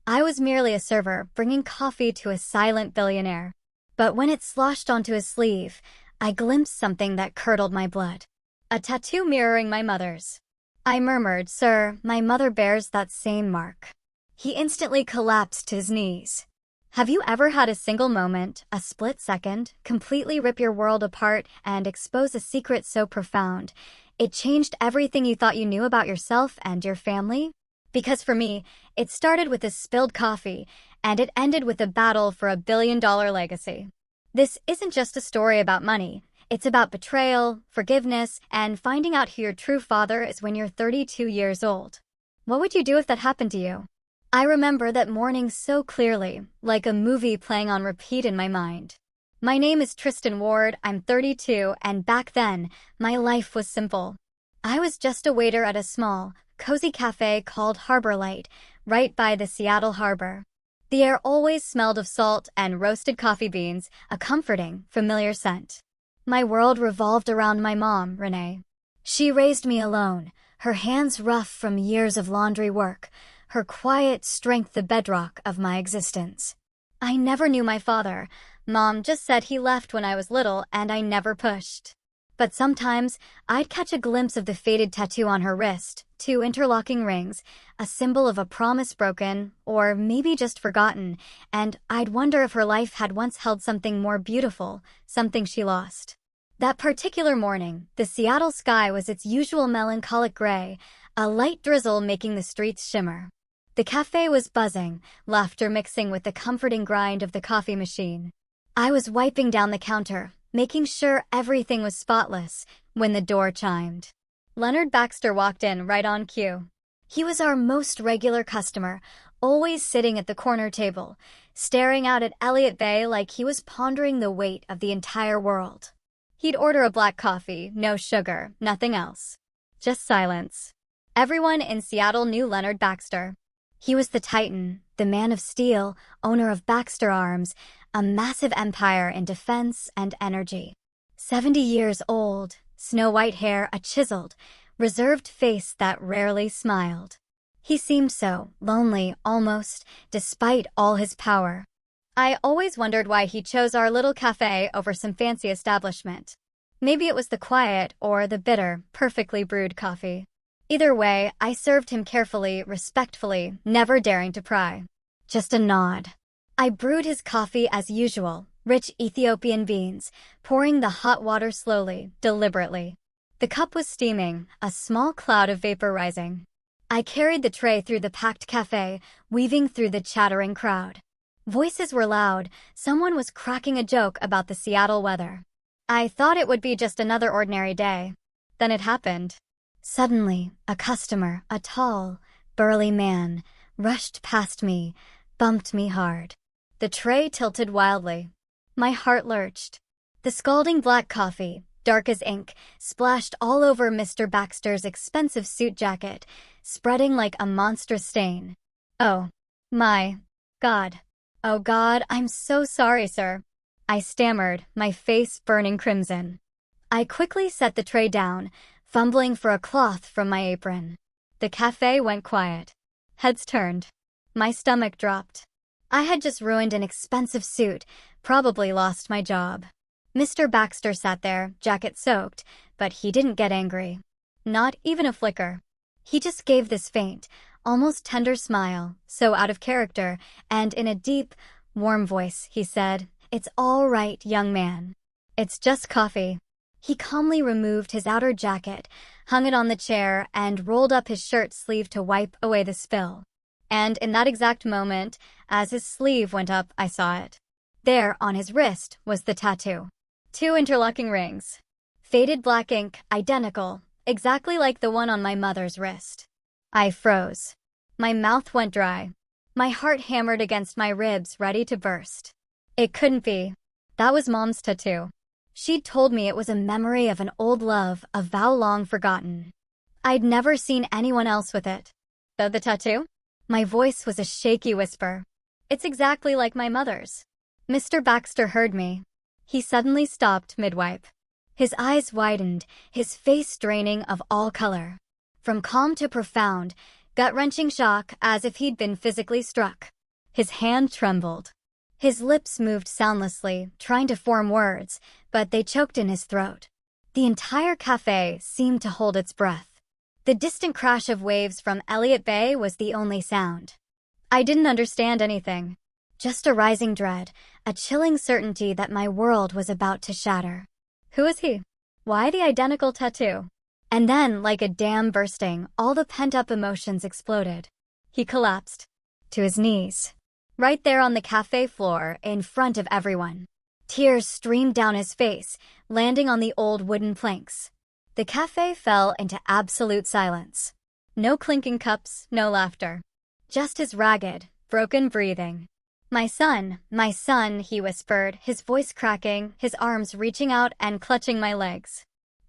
I was merely a server, bringing coffee to a silent billionaire. But when it sloshed onto his sleeve, I glimpsed something that curdled my blood. A tattoo mirroring my mother's. I murmured, "Sir, my mother bears that same mark." He instantly collapsed to his knees. Have you ever had a single moment, a split second, completely rip your world apart and expose a secret so profound it changed everything you thought you knew about yourself and your family? Because for me, it started with a spilled coffee, and it ended with a battle for a $1 billion legacy. This isn't just a story about money. It's about betrayal, forgiveness, and finding out who your true father is when you're 32 years old. What would you do if that happened to you? I remember that morning so clearly, like a movie playing on repeat in my mind. My name is Tristan Ward, I'm 32, and back then, my life was simple. I was just a waiter at a small, cozy cafe called Harbor Light, right by the Seattle harbor. The air always smelled of salt and roasted coffee beans, a comforting, familiar scent. My world revolved around my mom, Renee. She raised me alone, her hands rough from years of laundry work, her quiet strength the bedrock of my existence. I never knew my father. Mom just said he left when I was little and I never pushed. But sometimes, I'd catch a glimpse of the faded tattoo on her wrist, 2 interlocking rings, a symbol of a promise broken, or maybe just forgotten, and I'd wonder if her life had once held something more beautiful, something she lost. That particular morning, the Seattle sky was its usual melancholic gray, a light drizzle making the streets shimmer. The cafe was buzzing, laughter mixing with the comforting grind of the coffee machine. I was wiping down the counter, making sure everything was spotless, when the door chimed. Leonard Baxter walked in right on cue. He was our most regular customer, always sitting at the corner table, staring out at Elliott Bay like he was pondering the weight of the entire world. He'd order a black coffee, no sugar, nothing else. Just silence. Everyone in Seattle knew Leonard Baxter. He was the Titan, the man of steel, owner of Baxter Arms, a massive empire in defense and energy. 70 years old, snow-white hair, a chiseled, reserved face that rarely smiled. He seemed so lonely, almost, despite all his power. I always wondered why he chose our little cafe over some fancy establishment. Maybe it was the quiet or the bitter, perfectly brewed coffee. Either way, I served him carefully, respectfully, never daring to pry. Just a nod. I brewed his coffee as usual, rich Ethiopian beans, pouring the hot water slowly, deliberately. The cup was steaming, a small cloud of vapor rising. I carried the tray through the packed cafe, weaving through the chattering crowd. Voices were loud, someone was cracking a joke about the Seattle weather. I thought it would be just another ordinary day. Then it happened. Suddenly, a customer, a tall, burly man, rushed past me, bumped me hard. The tray tilted wildly. My heart lurched. The scalding black coffee, dark as ink, splashed all over Mr. Baxter's expensive suit jacket, spreading like a monstrous stain. Oh, my God. Oh God, I'm so sorry, sir. I stammered, my face burning crimson. I quickly set the tray down, fumbling for a cloth from my apron. The cafe went quiet. Heads turned. My stomach dropped. I had just ruined an expensive suit, probably lost my job. Mr. Baxter sat there, jacket soaked, but he didn't get angry. Not even a flicker. He just gave this faint, almost tender smile, so out of character, and in a deep, warm voice, he said, "It's all right, young man. It's just coffee." He calmly removed his outer jacket, hung it on the chair, and rolled up his shirt sleeve to wipe away the spill. And in that exact moment, as his sleeve went up, I saw it. There, on his wrist, was the tattoo. 2 interlocking rings. Faded black ink, identical, exactly like the one on my mother's wrist. I froze. My mouth went dry. My heart hammered against my ribs, ready to burst. It couldn't be. That was Mom's tattoo. She'd told me it was a memory of an old love, a vow long forgotten. I'd never seen anyone else with it. Though the tattoo? My voice was a shaky whisper. It's exactly like my mother's. Mr. Baxter heard me. He suddenly stopped mid-wipe. His eyes widened, his face draining of all color. From calm to profound, gut-wrenching shock, as if he'd been physically struck. His hand trembled. His lips moved soundlessly, trying to form words, but they choked in his throat. The entire cafe seemed to hold its breath. The distant crash of waves from Elliott Bay was the only sound. I didn't understand anything. Just a rising dread, a chilling certainty that my world was about to shatter. Who is he? Why the identical tattoo? And then, like a dam bursting, all the pent-up emotions exploded. He collapsed. To his knees. Right there on the cafe floor, in front of everyone. Tears streamed down his face, landing on the old wooden planks. The cafe fell into absolute silence. No clinking cups, no laughter. Just his ragged, broken breathing. My son, he whispered, his voice cracking, his arms reaching out and clutching my legs.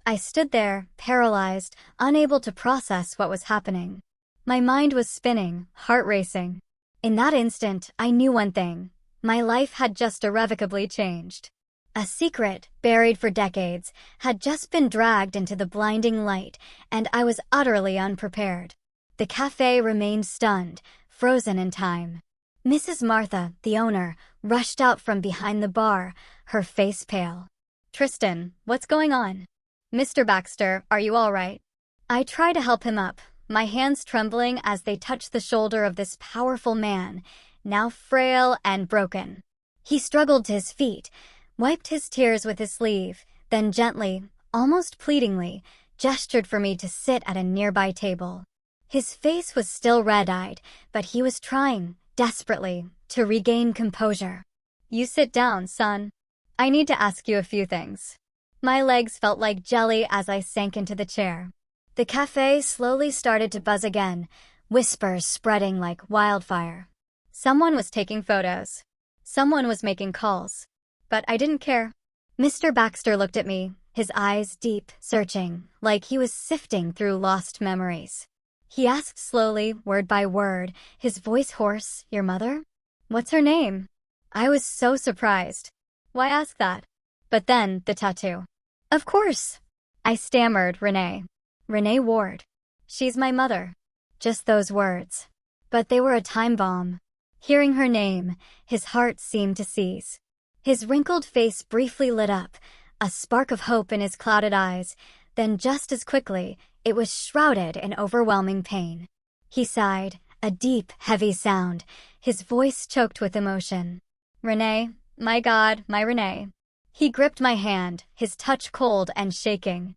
I stood there, paralyzed, unable to process what was happening. My mind was spinning, heart racing. In that instant, I knew one thing. My life had just irrevocably changed. A secret, buried for decades, had just been dragged into the blinding light, and I was utterly unprepared. The cafe remained stunned, frozen in time. Mrs. Martha, the owner, rushed out from behind the bar, her face pale. "Tristan, what's going on? Mr. Baxter, are you all right?" I tried to help him up, my hands trembling as they touched the shoulder of this powerful man, now frail and broken. He struggled to his feet, wiped his tears with his sleeve, then gently, almost pleadingly, gestured for me to sit at a nearby table. His face was still red-eyed, but he was trying, desperately, to regain composure. "You sit down, son. I need to ask you a few things." My legs felt like jelly as I sank into the chair. The cafe slowly started to buzz again, whispers spreading like wildfire. Someone was taking photos. Someone was making calls. But I didn't care. Mr. Baxter looked at me, his eyes deep, searching, like he was sifting through lost memories. He asked slowly, word by word, his voice hoarse, "Your mother? What's her name?" I was so surprised. Why ask that? But then, the tattoo. "Of course." I stammered, Renee. Renee Ward. "She's my mother." Just those words. But they were a time bomb. Hearing her name, his heart seemed to seize. His wrinkled face briefly lit up, a spark of hope in his clouded eyes, then just as quickly, it was shrouded in overwhelming pain. He sighed, a deep, heavy sound, his voice choked with emotion. "Renee, my God, my Renee." He gripped my hand, his touch cold and shaking.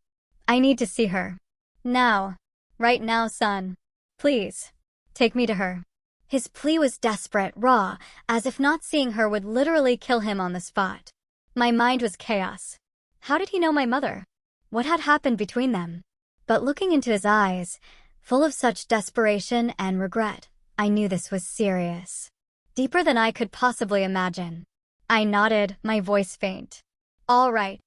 "I need to see her. Now. Right now, son. Please. Take me to her." His plea was desperate, raw, as if not seeing her would literally kill him on the spot. My mind was chaos. How did he know my mother? What had happened between them? But looking into his eyes, full of such desperation and regret, I knew this was serious. Deeper than I could possibly imagine. I nodded, my voice faint. "All right.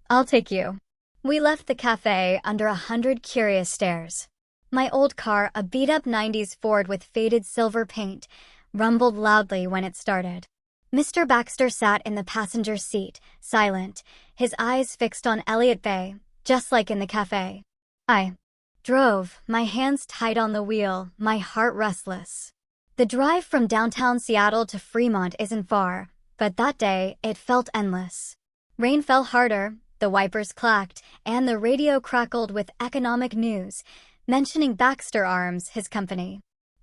I'll take you." We left the cafe under 100 curious stares. My old car, a beat-up 90s Ford with faded silver paint, rumbled loudly when it started. Mr. Baxter sat in the passenger seat, silent, his eyes fixed on Elliott Bay, just like in the cafe. I drove, my hands tight on the wheel, my heart restless. The drive from downtown Seattle to Fremont isn't far, but that day it felt endless. Rain fell harder, the wipers clacked, and the radio crackled with economic news, mentioning Baxter Arms, his company.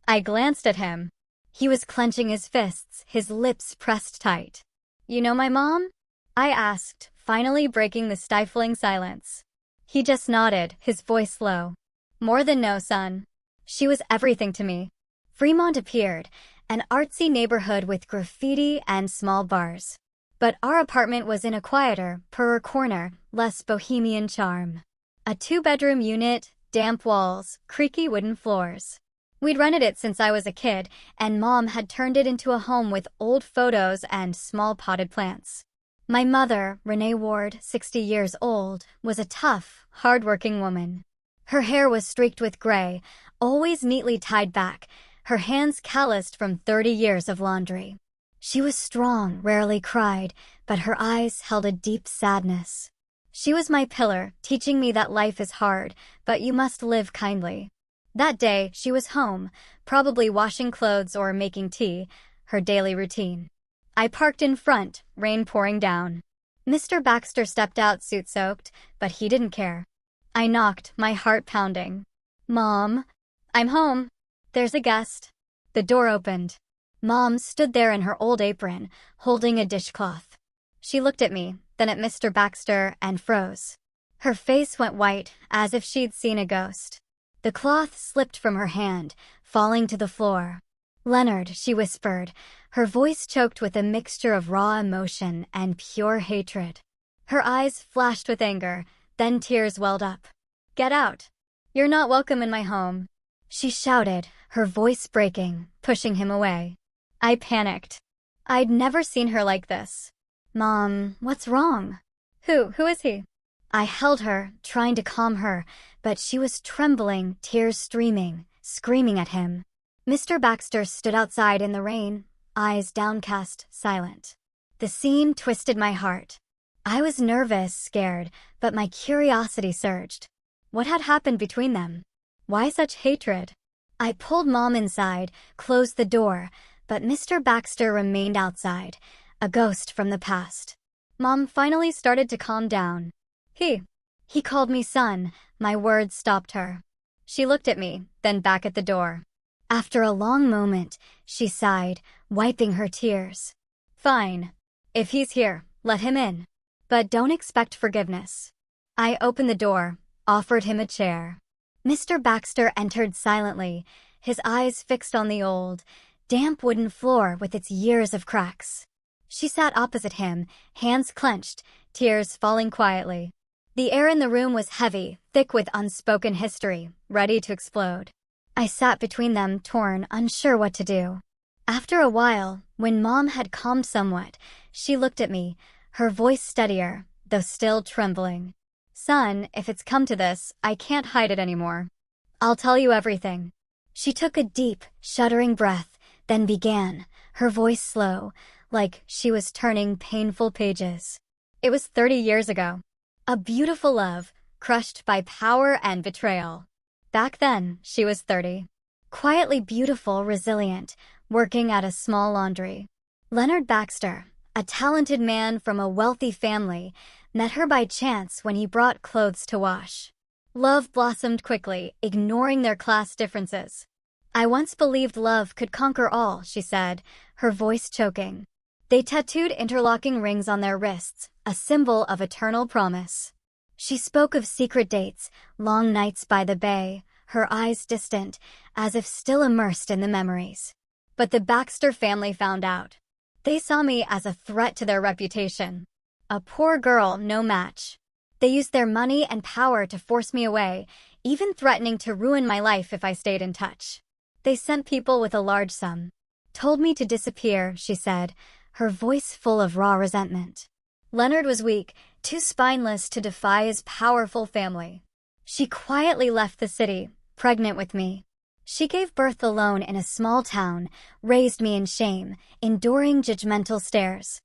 I glanced at him. He was clenching his fists, his lips pressed tight. "You know my mom?" I asked, finally breaking the stifling silence. He just nodded, his voice low. "More than no, son. She was everything to me." Fremont appeared, an artsy neighborhood with graffiti and small bars. But our apartment was in a quieter, poorer corner, less bohemian charm. A 2-bedroom unit, damp walls, creaky wooden floors. We'd rented it since I was a kid, and Mom had turned it into a home with old photos and small potted plants. My mother, Renee Ward, 60 years old, was a tough, hard-working woman. Her hair was streaked with gray, always neatly tied back, her hands calloused from 30 years of laundry. She was strong, rarely cried, but her eyes held a deep sadness. She was my pillar, teaching me that life is hard, but you must live kindly. That day, she was home, probably washing clothes or making tea, her daily routine. I parked in front, rain pouring down. Mr. Baxter stepped out soot-soaked, but he didn't care. I knocked, my heart pounding. "Mom, I'm home. There's a guest." The door opened. Mom stood there in her old apron, holding a dishcloth. She looked at me, then at Mr. Baxter, and froze. Her face went white, as if she'd seen a ghost. The cloth slipped from her hand, falling to the floor. "Leonard," she whispered, her voice choked with a mixture of raw emotion and pure hatred. Her eyes flashed with anger, then tears welled up. "Get out. You're not welcome in my home," she shouted, her voice breaking, pushing him away. I panicked. I'd never seen her like this. "Mom, what's wrong?" Who is he?" I held her, trying to calm her, but she was trembling, tears streaming, screaming at him. Mr. Baxter stood outside in the rain, eyes downcast, silent. The scene twisted my heart. I was nervous, scared, but my curiosity surged. What had happened between them? Why such hatred? I pulled Mom inside, closed the door, but Mr. Baxter remained outside, a ghost from the past. Mom finally started to calm down. He called me son. My words stopped her. She looked at me, then back at the door. After a long moment, she sighed, wiping her tears. "Fine. If he's here, let him in. But don't expect forgiveness." I opened the door, offered him a chair. Mr. Baxter entered silently, his eyes fixed on the old, damp wooden floor with its years of cracks. She sat opposite him, hands clenched, tears falling quietly. The air in the room was heavy, thick with unspoken history, ready to explode. I sat between them, torn, unsure what to do. After a while, when Mom had calmed somewhat, she looked at me, her voice steadier, though still trembling. "Son, if it's come to this, I can't hide it anymore. I'll tell you everything." She took a deep, shuddering breath, then began, her voice slow, like she was turning painful pages. It was 30 years ago. A beautiful love, crushed by power and betrayal. Back then, she was 30. Quietly beautiful, resilient, working at a small laundry. Leonard Baxter, a talented man from a wealthy family, met her by chance when he brought clothes to wash. Love blossomed quickly, ignoring their class differences. "I once believed love could conquer all," she said, her voice choking. They tattooed interlocking rings on their wrists, a symbol of eternal promise. She spoke of secret dates, long nights by the bay, her eyes distant, as if still immersed in the memories. But the Baxter family found out. They saw me as a threat to their reputation. A poor girl, no match. They used their money and power to force me away, even threatening to ruin my life if I stayed in touch. They sent people with a large sum. "Told me to disappear," she said, her voice full of raw resentment. Leonard was weak, too spineless to defy his powerful family. She quietly left the city, pregnant with me. She gave birth alone in a small town, raised me in shame, enduring judgmental stares.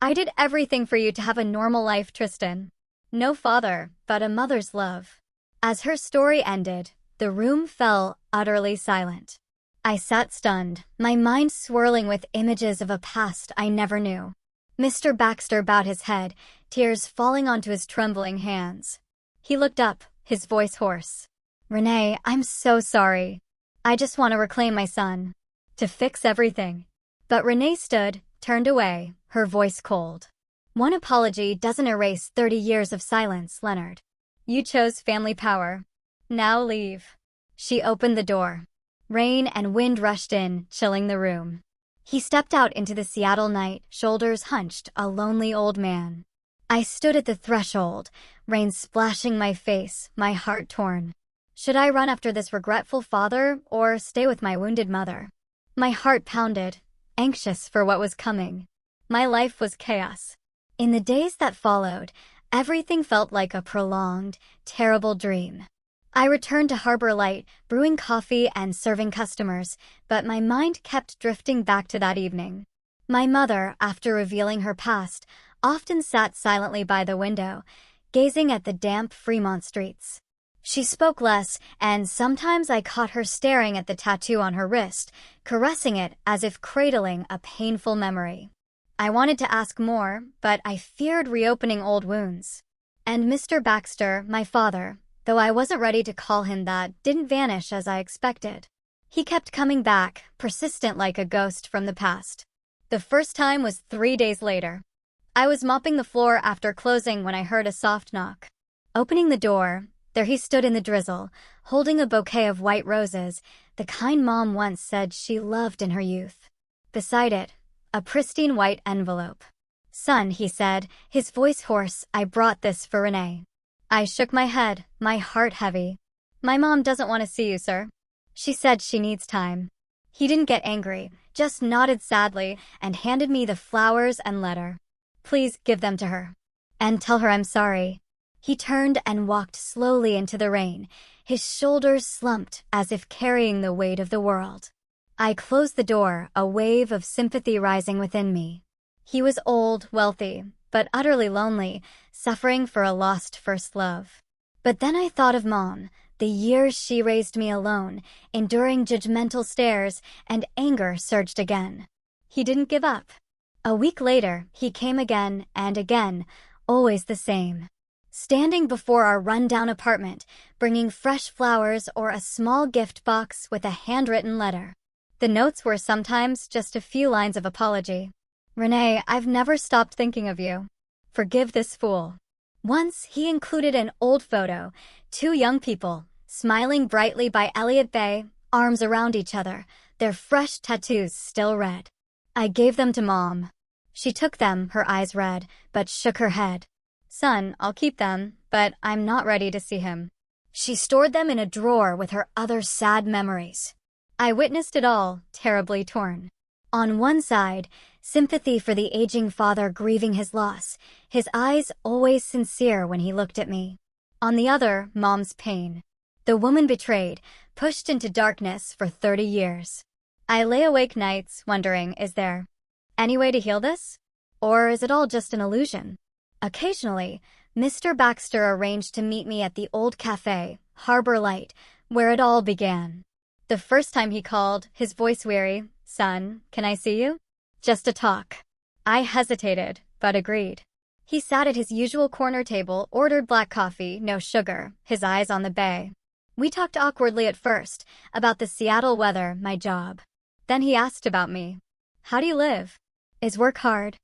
"I did everything for you to have a normal life, Tristan. No father, but a mother's love." As her story ended, the room fell utterly silent. I sat stunned, my mind swirling with images of a past I never knew. Mr. Baxter bowed his head, tears falling onto his trembling hands. He looked up, his voice hoarse. "Renee, I'm so sorry. I just want to reclaim my son. To fix everything." But Renee stood, turned away, her voice cold. "One apology doesn't erase 30 years of silence, Leonard. You chose family power. Now leave." She opened the door. Rain and wind rushed in, chilling the room. He stepped out into the Seattle night, shoulders hunched, a lonely old man. I stood at the threshold, rain splashing my face, my heart torn. Should I run after this regretful father or stay with my wounded mother? My heart pounded, anxious for what was coming. My life was chaos. In the days that followed, everything felt like a prolonged, terrible dream. I returned to Harbor Light, brewing coffee and serving customers, but my mind kept drifting back to that evening. My mother, after revealing her past, often sat silently by the window, gazing at the damp Fremont streets. She spoke less, and sometimes I caught her staring at the tattoo on her wrist, caressing it as if cradling a painful memory. I wanted to ask more, but I feared reopening old wounds. And Mr. Baxter, my father, though I wasn't ready to call him that, didn't vanish as I expected. He kept coming back, persistent like a ghost from the past. The first time was 3 days later. I was mopping the floor after closing when I heard a soft knock. Opening the door, there he stood in the drizzle, holding a bouquet of white roses, the kind Mom once said she loved in her youth. Beside it, a pristine white envelope. "Son," he said, his voice hoarse, "I brought this for Renee." I shook my head, my heart heavy. "My mom doesn't want to see you, sir. She said she needs time." He didn't get angry, just nodded sadly and handed me the flowers and letter. "Please give them to her. And tell her I'm sorry." He turned and walked slowly into the rain, his shoulders slumped as if carrying the weight of the world. I closed the door, a wave of sympathy rising within me. He was old, wealthy, but utterly lonely, suffering for a lost first love. But then I thought of Mom, the years she raised me alone, enduring judgmental stares, and anger surged again. He didn't give up. A week later, he came again and again, always the same. Standing before our run-down apartment, bringing fresh flowers or a small gift box with a handwritten letter. The notes were sometimes just a few lines of apology. "Renee, I've never stopped thinking of you. Forgive this fool." Once, he included an old photo, 2 young people, smiling brightly by Elliott Bay, arms around each other, their fresh tattoos still red. I gave them to Mom. She took them, her eyes red, but shook her head. "Son, I'll keep them, but I'm not ready to see him." She stored them in a drawer with her other sad memories. I witnessed it all, terribly torn. On one side, sympathy for the aging father grieving his loss, his eyes always sincere when he looked at me. On the other, Mom's pain. The woman betrayed, pushed into darkness for 30 years. I lay awake nights wondering, is there any way to heal this? Or is it all just an illusion? Occasionally, Mr. Baxter arranged to meet me at the old cafe, Harbor Light, where it all began. The first time he called, his voice weary, "Son, can I see you?" Just a talk. I hesitated, but agreed. He sat at his usual corner table, ordered black coffee, no sugar, his eyes on the bay. We talked awkwardly at first, about the Seattle weather, my job. Then he asked about me. "How do you live? Is work hard?"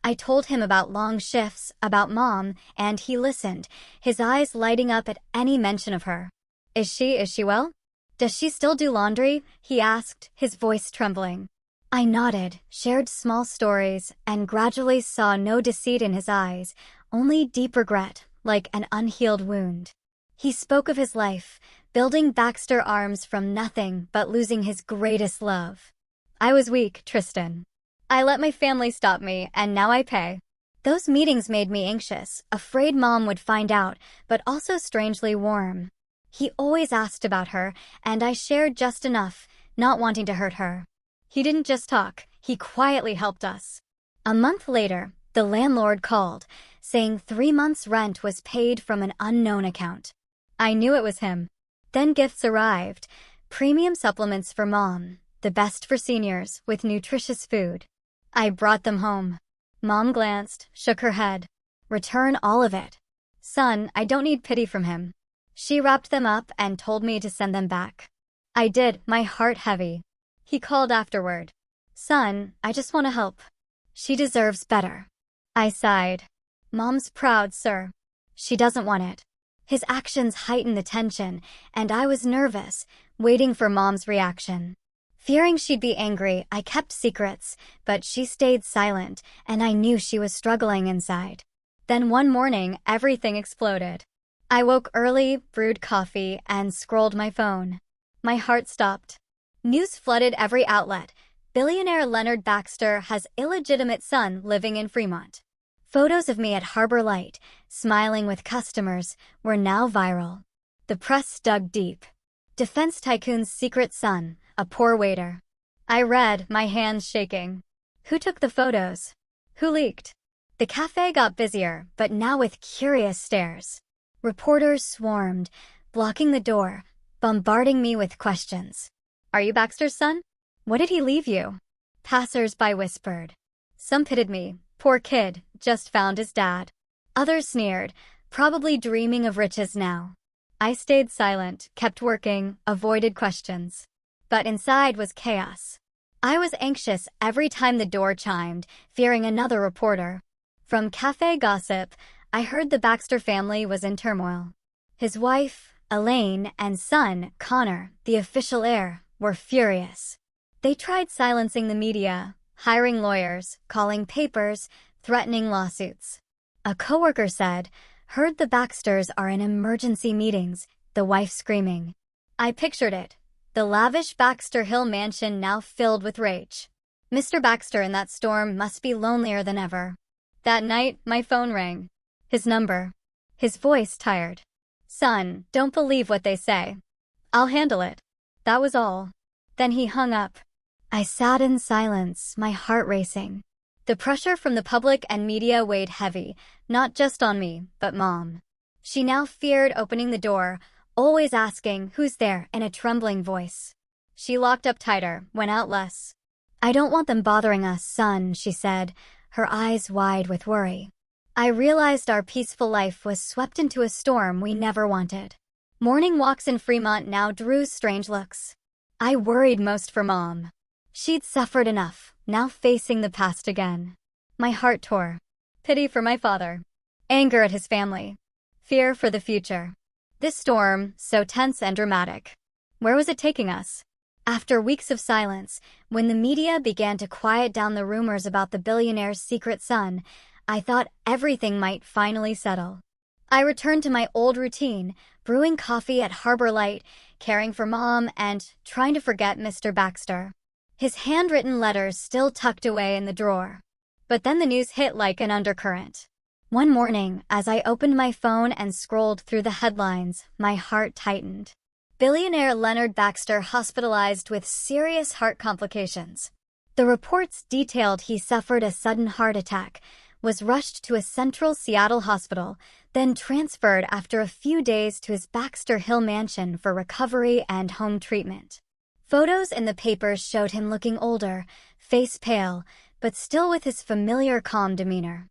I told him about long shifts, about Mom, and he listened, his eyes lighting up at any mention of her. Is she well? "Does she still do laundry?" he asked, his voice trembling. I nodded, shared small stories, and gradually saw no deceit in his eyes, only deep regret, like an unhealed wound. He spoke of his life, building Baxter Arms from nothing but losing his greatest love. I was weak, Tristan. I let my family stop me, and now I pay. Those meetings made me anxious, afraid Mom would find out, but also strangely warm. He always asked about her, and I shared just enough, not wanting to hurt her. He didn't just talk, he quietly helped us. A month later, the landlord called, saying 3 months' rent was paid from an unknown account. I knew it was him. Then gifts arrived, premium supplements for Mom, the best for seniors, with nutritious food. I brought them home. Mom glanced, shook her head. "Return all of it." "Son, I don't need pity from him." She wrapped them up and told me to send them back. I did, my heart heavy. He called afterward. "Son, I just want to help. She deserves better." I sighed. "Mom's proud, sir. She doesn't want it." His actions heightened the tension, and I was nervous, waiting for Mom's reaction. Fearing she'd be angry, I kept secrets, but she stayed silent, and I knew she was struggling inside. Then one morning, everything exploded. I woke early, brewed coffee, and scrolled my phone. My heart stopped. News flooded every outlet. Billionaire Leonard Baxter has illegitimate son living in Fremont. Photos of me at Harbor Light, smiling with customers, were now viral. The press dug deep. Defense tycoon's secret son, a poor waiter. I read, my hands shaking. Who took the photos? Who leaked? The cafe got busier, but now with curious stares. Reporters swarmed, blocking the door, bombarding me with questions. "Are you Baxter's son? What did he leave you?" Passers-by whispered. Some pitied me. "Poor kid, just found his dad." Others sneered, probably dreaming of riches now. I stayed silent, kept working, avoided questions. But inside was chaos. I was anxious every time the door chimed, fearing another reporter. From cafe gossip, I heard the Baxter family was in turmoil. His wife, Elaine, and son, Connor, the official heir, were furious. They tried silencing the media, hiring lawyers, calling papers, threatening lawsuits. A coworker said, "Heard the Baxters are in emergency meetings," the wife screaming. I pictured it. The lavish Baxter Hill mansion now filled with rage. Mr. Baxter in that storm must be lonelier than ever. That night, my phone rang. His number. His voice tired. "Son, don't believe what they say. I'll handle it." That was all. Then he hung up. I sat in silence, my heart racing. The pressure from the public and media weighed heavy, not just on me, but Mom. She now feared opening the door, always asking, "Who's there?" in a trembling voice. She locked up tighter, went out less. "I don't want them bothering us, son," she said, her eyes wide with worry. I realized our peaceful life was swept into a storm we never wanted. Morning walks in Fremont now drew strange looks. I worried most for Mom. She'd suffered enough, now facing the past again. My heart tore. Pity for my father. Anger at his family. Fear for the future. This storm, so tense and dramatic. Where was it taking us? After weeks of silence, when the media began to quiet down the rumors about the billionaire's secret son, I thought everything might finally settle. I returned to my old routine, brewing coffee at Harbor Light, caring for Mom, and trying to forget Mr. Baxter. His handwritten letters still tucked away in the drawer. But then the news hit like an undercurrent. One morning, as I opened my phone and scrolled through the headlines, my heart tightened. Billionaire Leonard Baxter hospitalized with serious heart complications. The reports detailed he suffered a sudden heart attack, was rushed to a central Seattle hospital, then transferred after a few days to his Baxter Hill mansion for recovery and home treatment. Photos in the papers showed him looking older, face pale, but still with his familiar calm demeanor.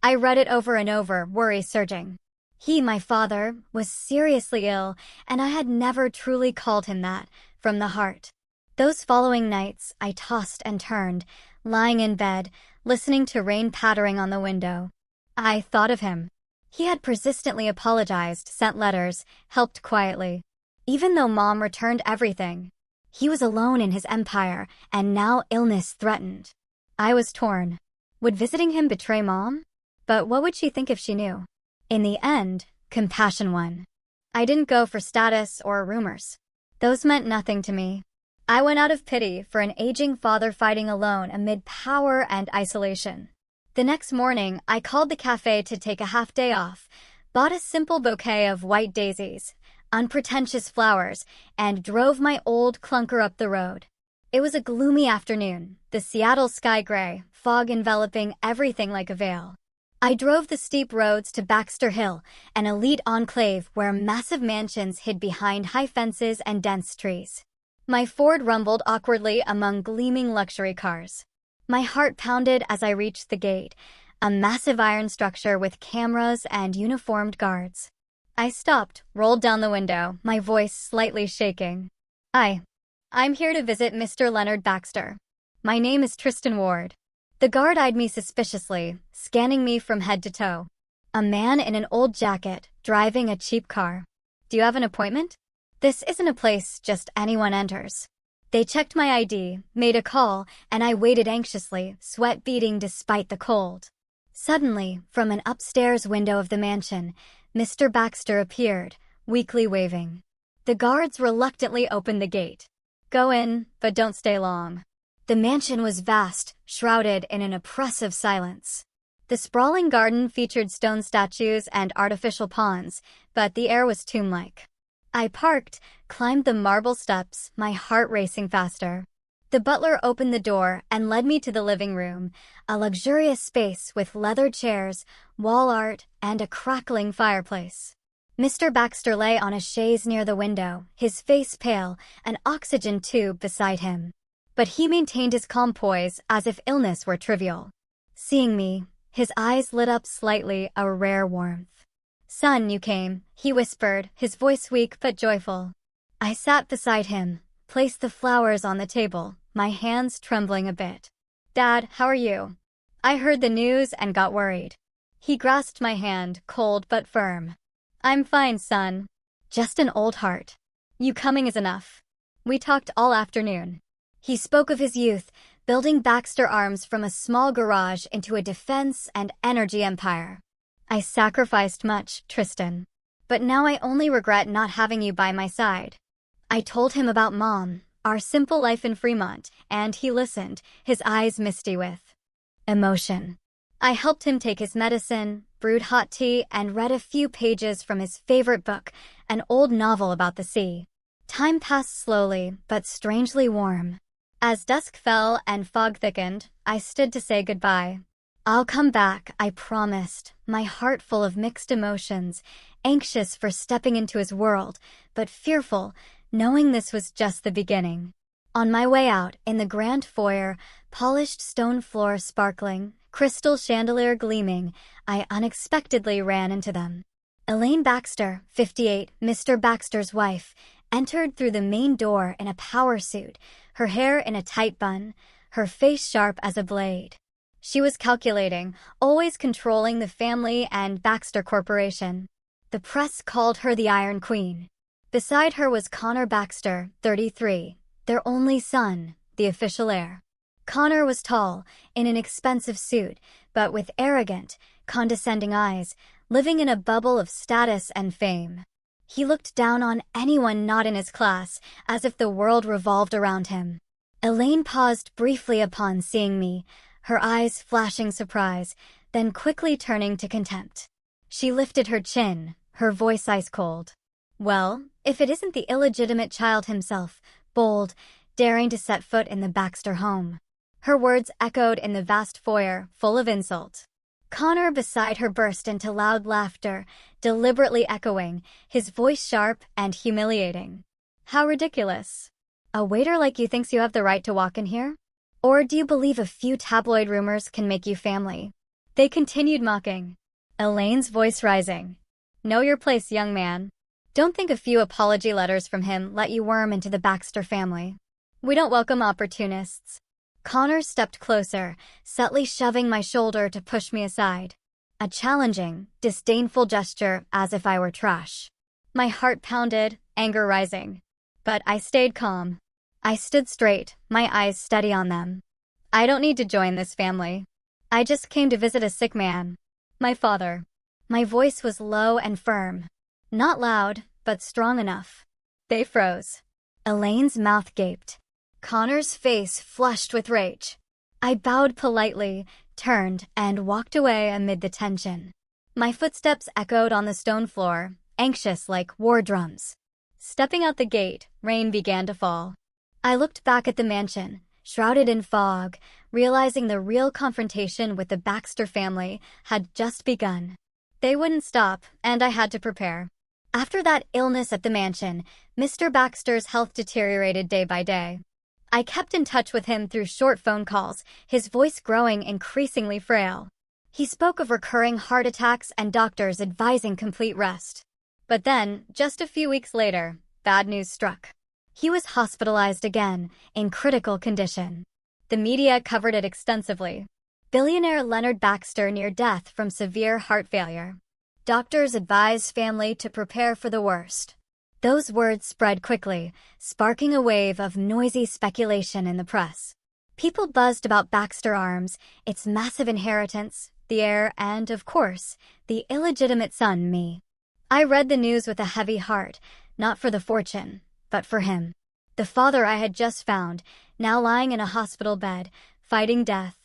I read it over and over, worry surging. He, my father, was seriously ill, and I had never truly called him that, from the heart. Those following nights, I tossed and turned, lying in bed, listening to rain pattering on the window. I thought of him. He had persistently apologized, sent letters, helped quietly. Even though Mom returned everything, he was alone in his empire, and now illness threatened. I was torn. Would visiting him betray Mom? But what would she think if she knew? In the end, compassion won. I didn't go for status or rumors. Those meant nothing to me. I went out of pity for an aging father fighting alone amid power and isolation. The next morning, I called the cafe to take a half day off, bought a simple bouquet of white daisies, unpretentious flowers, and drove my old clunker up the road. It was a gloomy afternoon, the Seattle sky gray, fog enveloping everything like a veil. I drove the steep roads to Baxter Hill, an elite enclave where massive mansions hid behind high fences and dense trees. My Ford rumbled awkwardly among gleaming luxury cars. My heart pounded as I reached the gate, a massive iron structure with cameras and uniformed guards. I stopped, rolled down the window, my voice slightly shaking. I'm here to visit Mr. Leonard Baxter. My name is Tristan Ward." The guard eyed me suspiciously, scanning me from head to toe. A man in an old jacket, driving a cheap car. "Do you have an appointment?" "This isn't a place just anyone enters." They checked my ID, made a call, and I waited anxiously, sweat beading despite the cold. Suddenly, from an upstairs window of the mansion, Mr. Baxter appeared, weakly waving. The guards reluctantly opened the gate. "Go in, but don't stay long." The mansion was vast, shrouded in an oppressive silence. The sprawling garden featured stone statues and artificial ponds, but the air was tomb-like. I parked, climbed the marble steps, my heart racing faster. The butler opened the door and led me to the living room, a luxurious space with leather chairs, wall art, and a crackling fireplace. Mr. Baxter lay on a chaise near the window, his face pale, an oxygen tube beside him. But he maintained his calm poise as if illness were trivial. Seeing me, his eyes lit up slightly, a rare warmth. "Son, you came," he whispered, his voice weak but joyful. I sat beside him, placed the flowers on the table, my hands trembling a bit. "Dad, how are you? I heard the news and got worried." He grasped my hand, cold but firm. "I'm fine, son. Just an old heart. You coming is enough." We talked all afternoon. He spoke of his youth, building Baxter Arms from a small garage into a defense and energy empire. "I sacrificed much, Tristan. But now I only regret not having you by my side." I told him about Mom, our simple life in Fremont, and he listened, his eyes misty with emotion. I helped him take his medicine, brewed hot tea, and read a few pages from his favorite book, an old novel about the sea. Time passed slowly, but strangely warm. As dusk fell and fog thickened, I stood to say goodbye. "I'll come back," I promised, my heart full of mixed emotions, anxious for stepping into his world, but fearful, knowing this was just the beginning. On my way out, in the grand foyer, polished stone floor sparkling, crystal chandelier gleaming, I unexpectedly ran into them. Elaine Baxter, 58, Mr. Baxter's wife, entered through the main door in a power suit, her hair in a tight bun, her face sharp as a blade. She was calculating, always controlling the family and Baxter Corporation. The press called her the Iron Queen. Beside her was Connor Baxter, 33, their only son, the official heir. Connor was tall, in an expensive suit, but with arrogant, condescending eyes, living in a bubble of status and fame. He looked down on anyone not in his class, as if the world revolved around him. Elaine paused briefly upon seeing me, her eyes flashing surprise, then quickly turning to contempt. She lifted her chin, her voice ice cold. "Well, if it isn't the illegitimate child himself, bold, daring to set foot in the Baxter home." Her words echoed in the vast foyer, full of insult. Connor beside her burst into loud laughter, deliberately echoing, his voice sharp and humiliating. "How ridiculous. A waiter like you thinks you have the right to walk in here? Or do you believe a few tabloid rumors can make you family?" They continued mocking. Elaine's voice rising. "Know your place, young man. Don't think a few apology letters from him let you worm into the Baxter family. We don't welcome opportunists." Connor stepped closer, subtly shoving my shoulder to push me aside. A challenging, disdainful gesture as if I were trash. My heart pounded, anger rising. But I stayed calm. I stood straight, my eyes steady on them. "I don't need to join this family. I just came to visit a sick man. My father." My voice was low and firm. Not loud, but strong enough. They froze. Elaine's mouth gaped. Connor's face flushed with rage. I bowed politely, turned, and walked away amid the tension. My footsteps echoed on the stone floor, anxious like war drums. Stepping out the gate, rain began to fall. I looked back at the mansion, shrouded in fog, realizing the real confrontation with the Baxter family had just begun. They wouldn't stop, and I had to prepare. After that illness at the mansion, Mr. Baxter's health deteriorated day by day. I kept in touch with him through short phone calls, his voice growing increasingly frail. He spoke of recurring heart attacks and doctors advising complete rest. But then, just a few weeks later, bad news struck. He was hospitalized again, in critical condition. The media covered it extensively. Billionaire Leonard Baxter near death from severe heart failure. Doctors advise family to prepare for the worst. Those words spread quickly, sparking a wave of noisy speculation in the press. People buzzed about Baxter Arms, its massive inheritance, the heir, and, of course, the illegitimate son, me. I read the news with a heavy heart, not for the fortune, but for him. The father I had just found, now lying in a hospital bed, fighting death.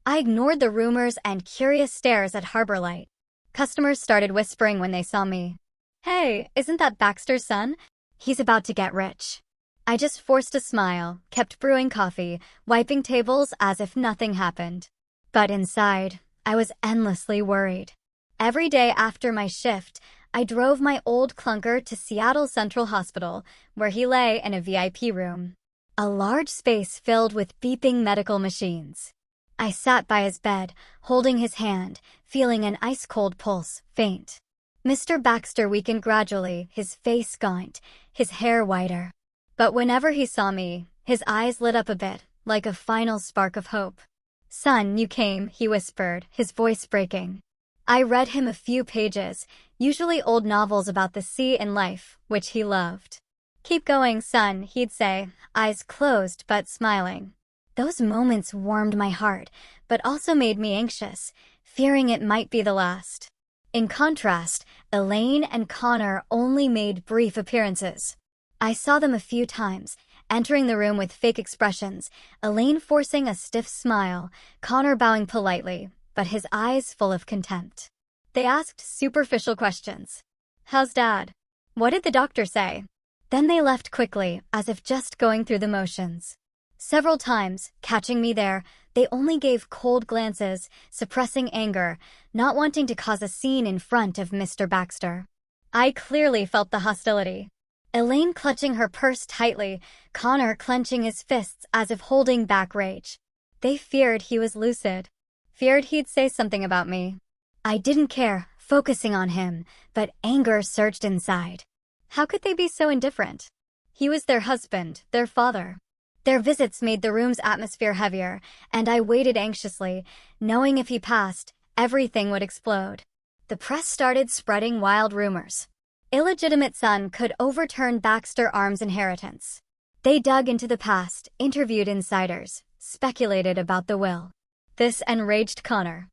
I ignored the rumors and curious stares at Harbor Light. Customers started whispering when they saw me. "Hey, isn't that Baxter's son? He's about to get rich." I just forced a smile, kept brewing coffee, wiping tables as if nothing happened. But inside, I was endlessly worried. Every day after my shift, I drove my old clunker to Seattle Central Hospital, where he lay in a VIP room. A large space filled with beeping medical machines. I sat by his bed, holding his hand, feeling an ice-cold pulse, faint. Mr. Baxter weakened gradually, his face gaunt, his hair whiter. But whenever he saw me, his eyes lit up a bit, like a final spark of hope. "Son, you came," he whispered, his voice breaking. I read him a few pages, usually old novels about the sea and life, which he loved. "Keep going, son," he'd say, eyes closed but smiling. Those moments warmed my heart, but also made me anxious, fearing it might be the last. In contrast, Elaine and Connor only made brief appearances. I saw them a few times, entering the room with fake expressions, Elaine forcing a stiff smile, Connor bowing politely, but his eyes full of contempt. They asked superficial questions. "How's Dad? What did the doctor say?" Then they left quickly, as if just going through the motions. Several times, catching me there, they only gave cold glances, suppressing anger, not wanting to cause a scene in front of Mr. Baxter. I clearly felt the hostility. Elaine clutching her purse tightly, Connor clenching his fists as if holding back rage. They feared he was lucid. Feared he'd say something about me. I didn't care, focusing on him, but anger surged inside. How could they be so indifferent? He was their husband, their father. Their visits made the room's atmosphere heavier, and I waited anxiously, knowing if he passed, everything would explode. The press started spreading wild rumors. Illegitimate son could overturn Baxter Arms' inheritance. They dug into the past, interviewed insiders, speculated about the will. This enraged Connor.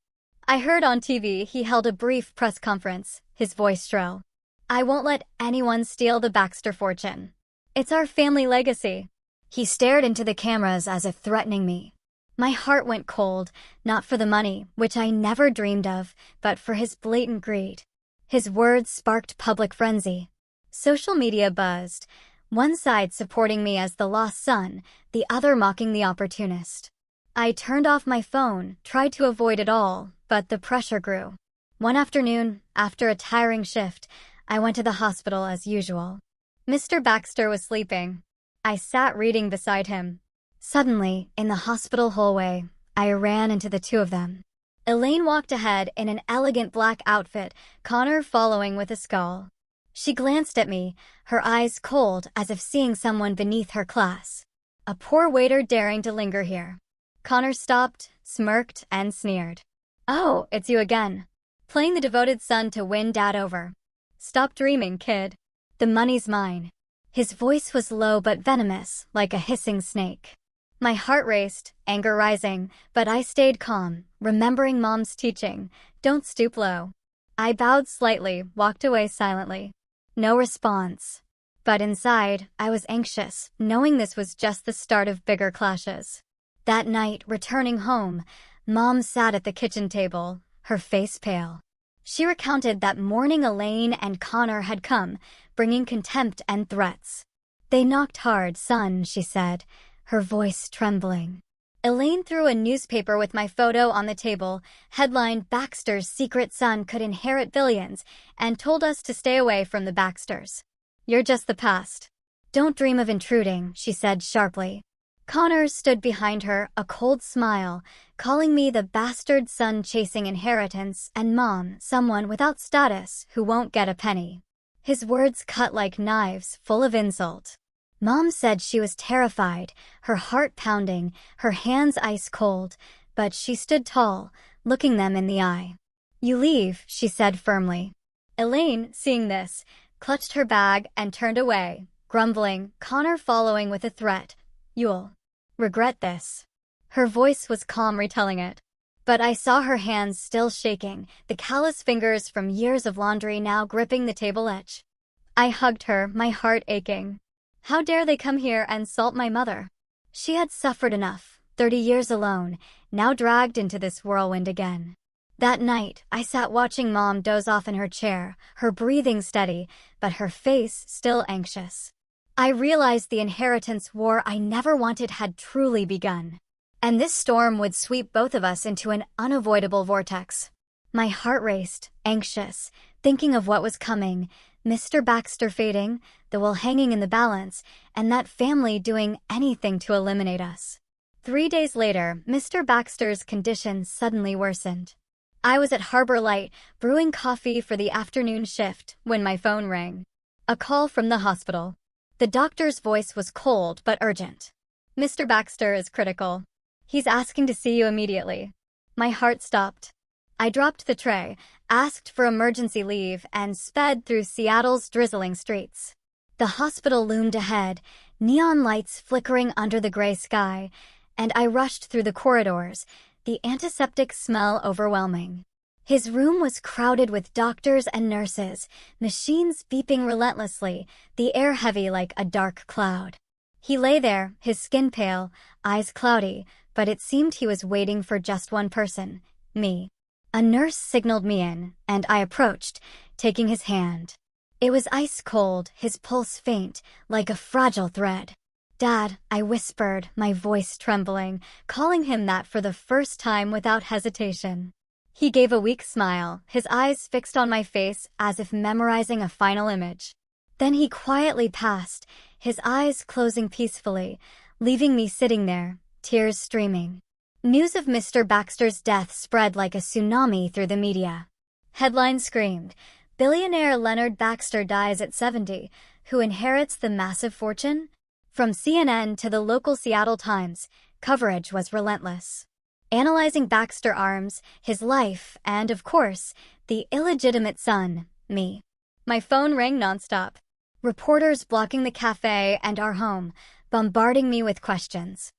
I heard on TV he held a brief press conference, his voice shrill. "I won't let anyone steal the Baxter fortune. It's our family legacy." He stared into the cameras as if threatening me. My heart went cold, not for the money, which I never dreamed of, but for his blatant greed. His words sparked public frenzy. Social media buzzed, one side supporting me as the lost son, the other mocking the opportunist. I turned off my phone, tried to avoid it all, but the pressure grew. One afternoon, after a tiring shift, I went to the hospital as usual. Mr. Baxter was sleeping. I sat reading beside him. Suddenly, in the hospital hallway, I ran into the two of them. Elaine walked ahead in an elegant black outfit, Connor following with a skull. She glanced at me, her eyes cold as if seeing someone beneath her class. A poor waiter daring to linger here. Connor stopped, smirked, and sneered. "Oh, it's you again. Playing the devoted son to win Dad over. Stop dreaming, kid. The money's mine." His voice was low but venomous, like a hissing snake. My heart raced, anger rising, but I stayed calm, remembering Mom's teaching, "Don't stoop low." I bowed slightly, walked away silently. No response. But inside, I was anxious, knowing this was just the start of bigger clashes. That night, returning home, Mom sat at the kitchen table, her face pale. She recounted that morning Elaine and Connor had come, bringing contempt and threats. "They knocked hard, son," she said, her voice trembling. Elaine threw a newspaper with my photo on the table, headlined "Baxter's secret son could inherit billions," and told us to stay away from the Baxters. "You're just the past. Don't dream of intruding," she said sharply. Connor stood behind her, a cold smile, calling me the bastard son chasing inheritance and Mom, someone without status who won't get a penny. His words cut like knives, full of insult. Mom said she was terrified, her heart pounding, her hands ice cold, but she stood tall, looking them in the eye. "You leave," she said firmly. Elaine, seeing this, clutched her bag and turned away, grumbling, Connor following with a threat. "You'll regret this." Her voice was calm retelling it. But I saw her hands still shaking, the callous fingers from years of laundry now gripping the table edge. I hugged her, my heart aching. How dare they come here and salt my mother? She had suffered enough, 30 years alone, now dragged into this whirlwind again. That night, I sat watching Mom doze off in her chair, her breathing steady, but her face still anxious. I realized the inheritance war I never wanted had truly begun. And this storm would sweep both of us into an unavoidable vortex. My heart raced, anxious, thinking of what was coming, Mr. Baxter fading, the will hanging in the balance, and that family doing anything to eliminate us. 3 days later, Mr. Baxter's condition suddenly worsened. I was at Harbor Light, brewing coffee for the afternoon shift, when my phone rang. A call from the hospital. The doctor's voice was cold but urgent. "Mr. Baxter is critical. He's asking to see you immediately." My heart stopped. I dropped the tray, asked for emergency leave, and sped through Seattle's drizzling streets. The hospital loomed ahead, neon lights flickering under the gray sky, and I rushed through the corridors, the antiseptic smell overwhelming. His room was crowded with doctors and nurses, machines beeping relentlessly, the air heavy like a dark cloud. He lay there, his skin pale, eyes cloudy, but it seemed he was waiting for just one person, me. A nurse signaled me in, and I approached, taking his hand. It was ice cold, his pulse faint, like a fragile thread. "Dad," I whispered, my voice trembling, calling him that for the first time without hesitation. He gave a weak smile, his eyes fixed on my face as if memorizing a final image. Then he quietly passed, his eyes closing peacefully, leaving me sitting there, tears streaming. News of Mr. Baxter's death spread like a tsunami through the media. Headlines screamed, "Billionaire Leonard Baxter dies at 70, who inherits the massive fortune?" From CNN to the local Seattle Times, coverage was relentless. Analyzing Baxter Arms, his life, and, of course, the illegitimate son, me. My phone rang nonstop. Reporters blocking the cafe and our home, bombarding me with questions.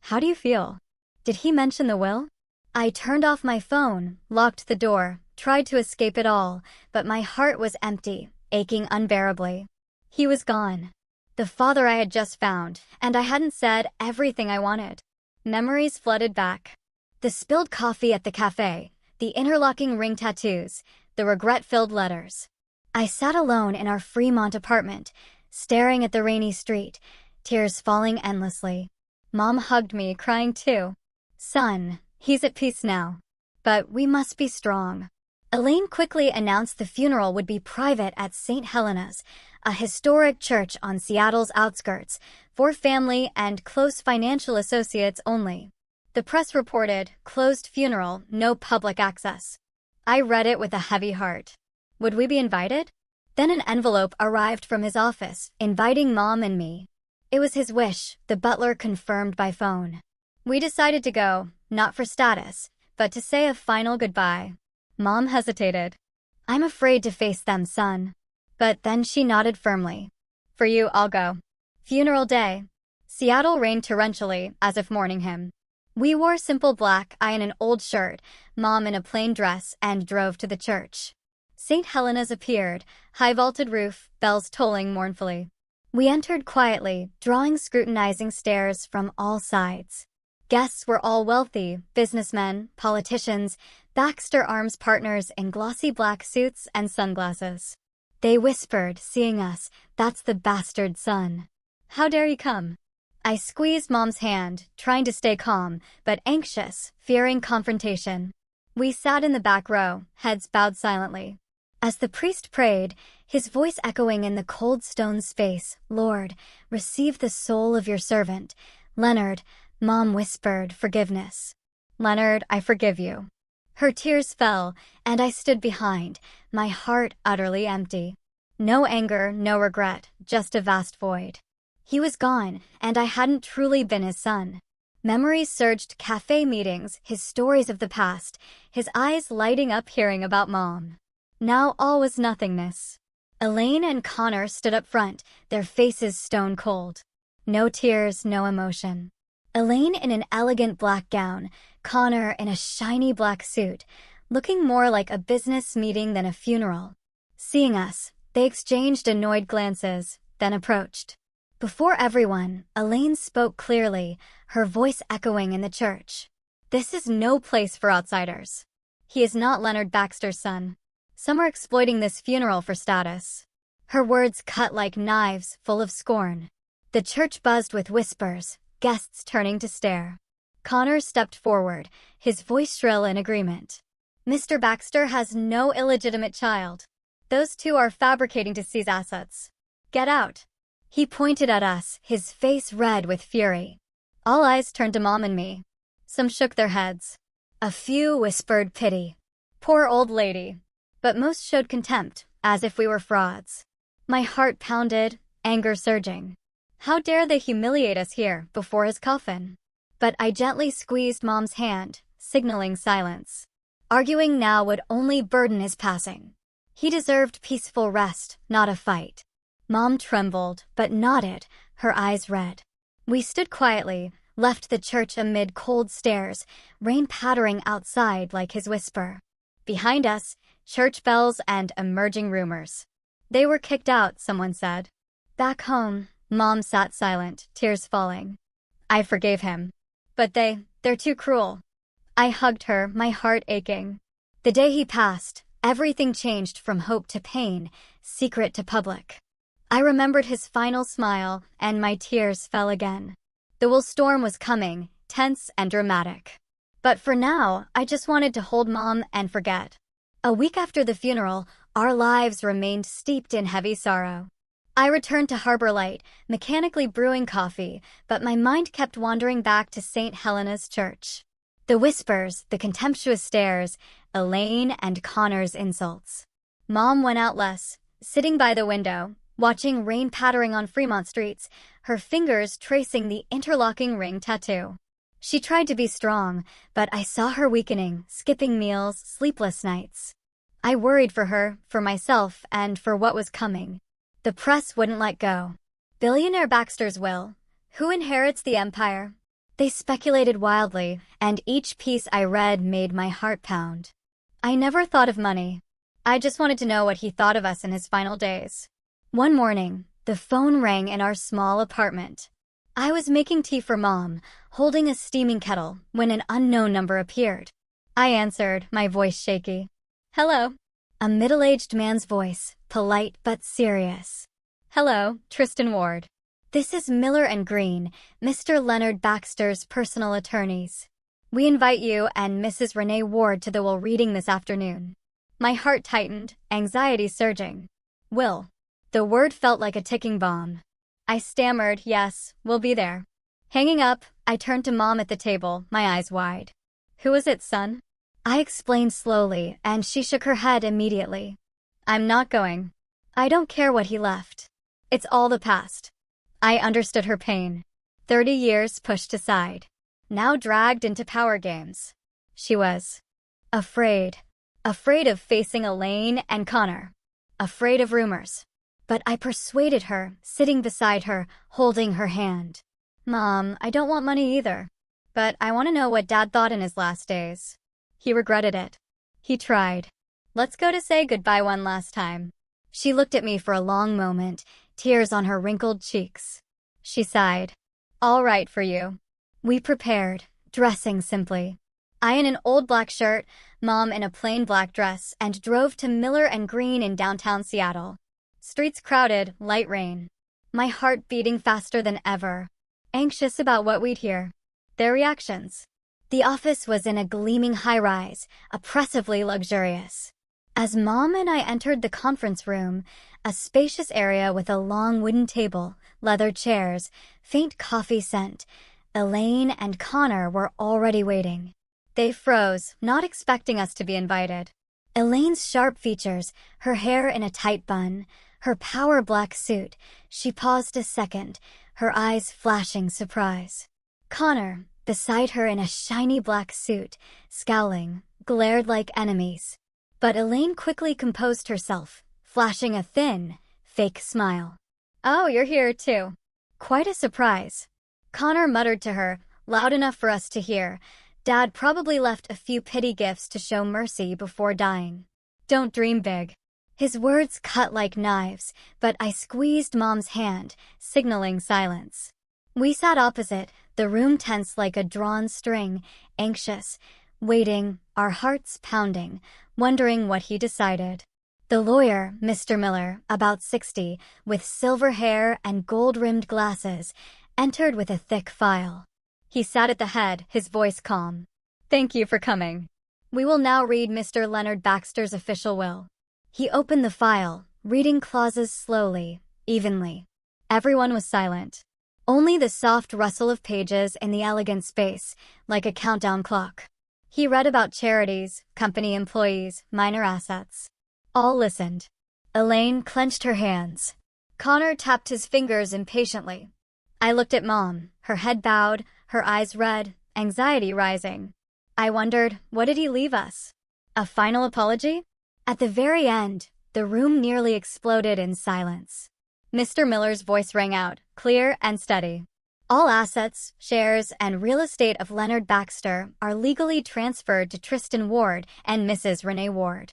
"How do you feel? Did he mention the will?" I turned off my phone, locked the door, tried to escape it all, but my heart was empty, aching unbearably. He was gone. The father I had just found, and I hadn't said everything I wanted. Memories flooded back. The spilled coffee at the cafe, the interlocking ring tattoos, the regret-filled letters. I sat alone in our Fremont apartment, staring at the rainy street, tears falling endlessly. Mom hugged me, crying too. "Son, he's at peace now. But we must be strong." Elaine quickly announced the funeral would be private at St. Helena's, a historic church on Seattle's outskirts, for family and close financial associates only. The press reported, "Closed funeral, no public access." I read it with a heavy heart. Would we be invited? Then an envelope arrived from his office, inviting Mom and me. It was his wish, the butler confirmed by phone. We decided to go, not for status, but to say a final goodbye. Mom hesitated. "I'm afraid to face them, son." But then she nodded firmly. "For you, I'll go." Funeral day. Seattle rained torrentially, as if mourning him. We wore simple black, I in an old shirt, Mom in a plain dress, and drove to the church. St. Helena's appeared, high-vaulted roof, bells tolling mournfully. We entered quietly, drawing scrutinizing stares from all sides. Guests were all wealthy, businessmen, politicians, Baxter Arms partners in glossy black suits and sunglasses. They whispered, seeing us, "That's the bastard son. How dare you come?" I squeezed Mom's hand, trying to stay calm, but anxious, fearing confrontation. We sat in the back row, heads bowed silently. As the priest prayed, his voice echoing in the cold stone space, "Lord, receive the soul of your servant. Leonard," Mom whispered, "forgiveness." "Leonard, I forgive you." Her tears fell, and I stood behind, my heart utterly empty. No anger, no regret, just a vast void. He was gone, and I hadn't truly been his son. Memories surged, cafe meetings, his stories of the past, his eyes lighting up hearing about Mom. Now all was nothingness. Elaine and Connor stood up front, their faces stone cold. No tears, no emotion. Elaine in an elegant black gown, Connor in a shiny black suit, looking more like a business meeting than a funeral. Seeing us, they exchanged annoyed glances, then approached. Before everyone, Elaine spoke clearly, her voice echoing in the church. "This is no place for outsiders. He is not Leonard Baxter's son. Some are exploiting this funeral for status." Her words cut like knives, full of scorn. The church buzzed with whispers, guests turning to stare. Connor stepped forward, his voice shrill in agreement. Mr. Baxter has no illegitimate child. Those two are fabricating to seize assets. Get out. He pointed at us, his face red with fury. All eyes turned to Mom and me. Some shook their heads. A few whispered pity. Poor old lady. But most showed contempt, as if we were frauds. My heart pounded, anger surging. How dare they humiliate us here, before his coffin? But I gently squeezed Mom's hand, signaling silence. Arguing now would only burden his passing. He deserved peaceful rest, not a fight. Mom trembled, but nodded, her eyes red. We stood quietly, left the church amid cold stares, rain pattering outside like his whisper. Behind us, church bells and emerging rumors. They were kicked out, someone said. Back home, Mom sat silent, tears falling. I forgave him. But they're too cruel. I hugged her, my heart aching. The day he passed, everything changed from hope to pain, secret to public. I remembered his final smile, and my tears fell again. The will storm was coming, tense and dramatic. But for now, I just wanted to hold Mom and forget. A week after the funeral, our lives remained steeped in heavy sorrow. I returned to Harbor Light, mechanically brewing coffee, but my mind kept wandering back to St. Helena's Church. The whispers, the contemptuous stares, Elaine and Connor's insults. Mom went out less, sitting by the window, watching rain pattering on Fremont streets, her fingers tracing the interlocking ring tattoo. She tried to be strong, but I saw her weakening, skipping meals, sleepless nights. I worried for her, for myself, and for what was coming. The press wouldn't let go. Billionaire Baxter's will. Who inherits the empire? They speculated wildly, and each piece I read made my heart pound. I never thought of money. I just wanted to know what he thought of us in his final days. One morning, the phone rang in our small apartment. I was making tea for Mom, holding a steaming kettle, when an unknown number appeared. I answered, my voice shaky. Hello. A middle-aged man's voice, polite but serious. Hello, Tristan Ward. This is Miller and Green, Mr. Leonard Baxter's personal attorneys. We invite you and Mrs. Renee Ward to the will reading this afternoon. My heart tightened, anxiety surging. Will. The word felt like a ticking bomb. I stammered, yes, we'll be there. Hanging up, I turned to Mom at the table, my eyes wide. Who is it, son? I explained slowly, and she shook her head immediately. I'm not going. I don't care what he left. It's all the past. I understood her pain. 30 years pushed aside. Now dragged into power games. She was afraid. Afraid of facing Elaine and Connor. Afraid of rumors. But I persuaded her, sitting beside her, holding her hand. Mom, I don't want money either. But I want to know what Dad thought in his last days. He regretted it. He tried. Let's go to say goodbye one last time. She looked at me for a long moment, tears on her wrinkled cheeks. She sighed. All right for you. We prepared, dressing simply. I in an old black shirt, Mom in a plain black dress, and drove to Miller and Green in downtown Seattle. Streets crowded, light rain. My heart beating faster than ever. Anxious about what we'd hear. Their reactions. The office was in a gleaming high-rise, oppressively luxurious. As Mom and I entered the conference room, a spacious area with a long wooden table, leather chairs, faint coffee scent, Elaine and Connor were already waiting. They froze, not expecting us to be invited. Elaine's sharp features, her hair in a tight bun, her power black suit, she paused a second, her eyes flashing surprise. Connor, beside her in a shiny black suit, scowling, glared like enemies. But Elaine quickly composed herself, flashing a thin, fake smile. Oh, you're here too. Quite a surprise. Connor muttered to her, loud enough for us to hear. Dad probably left a few pity gifts to show mercy before dying. Don't dream big. His words cut like knives, but I squeezed Mom's hand, signaling silence. We sat opposite, the room tense like a drawn string, anxious, waiting, our hearts pounding, wondering what he decided. The lawyer, Mr. Miller, about 60, with silver hair and gold-rimmed glasses, entered with a thick file. He sat at the head, his voice calm. Thank you for coming. We will now read Mr. Leonard Baxter's official will. He opened the file, reading clauses slowly, evenly. Everyone was silent. Only the soft rustle of pages in the elegant space, like a countdown clock. He read about charities, company employees, minor assets. All listened. Elaine clenched her hands. Connor tapped his fingers impatiently. I looked at Mom, her head bowed, her eyes red, anxiety rising. I wondered, what did he leave us? A final apology? At the very end, the room nearly exploded in silence. Mr. Miller's voice rang out, clear and steady. All assets, shares, and real estate of Leonard Baxter are legally transferred to Tristan Ward and Mrs. Renee Ward.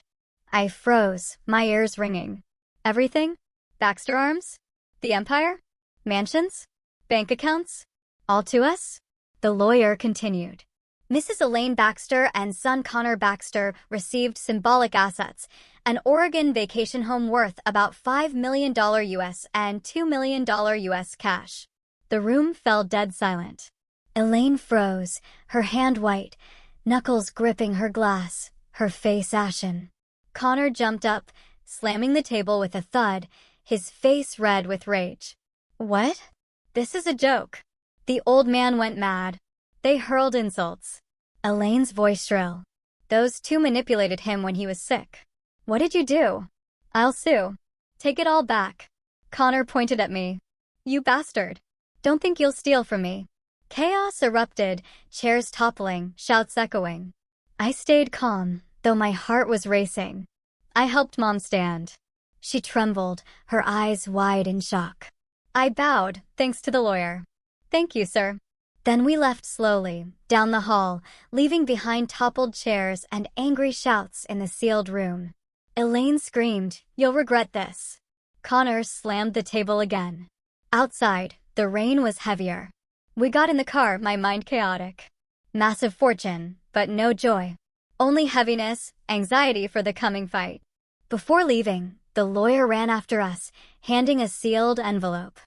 I froze, my ears ringing. Everything? Baxter Arms? The Empire? Mansions? Bank accounts? All to us? The lawyer continued. Mrs. Elaine Baxter and son Connor Baxter received symbolic assets, an Oregon vacation home worth about $5 million US and $2 million US cash. The room fell dead silent. Elaine froze, her hand white, knuckles gripping her glass, her face ashen. Connor jumped up, slamming the table with a thud, his face red with rage. What? This is a joke. The old man went mad. They hurled insults. Elaine's voice shrill. Those two manipulated him when he was sick. What did you do? I'll sue. Take it all back. Connor pointed at me. You bastard. Don't think you'll steal from me. Chaos erupted, chairs toppling, shouts echoing. I stayed calm, though my heart was racing. I helped Mom stand. She trembled, her eyes wide in shock. I bowed, thanks to the lawyer. Thank you, sir. Then we left slowly, down the hall, leaving behind toppled chairs and angry shouts in the sealed room. Elaine screamed, "You'll regret this." Connor slammed the table again. Outside, the rain was heavier. We got in the car, my mind chaotic. Massive fortune, but no joy. Only heaviness, anxiety for the coming fight. Before leaving, the lawyer ran after us, handing a sealed envelope.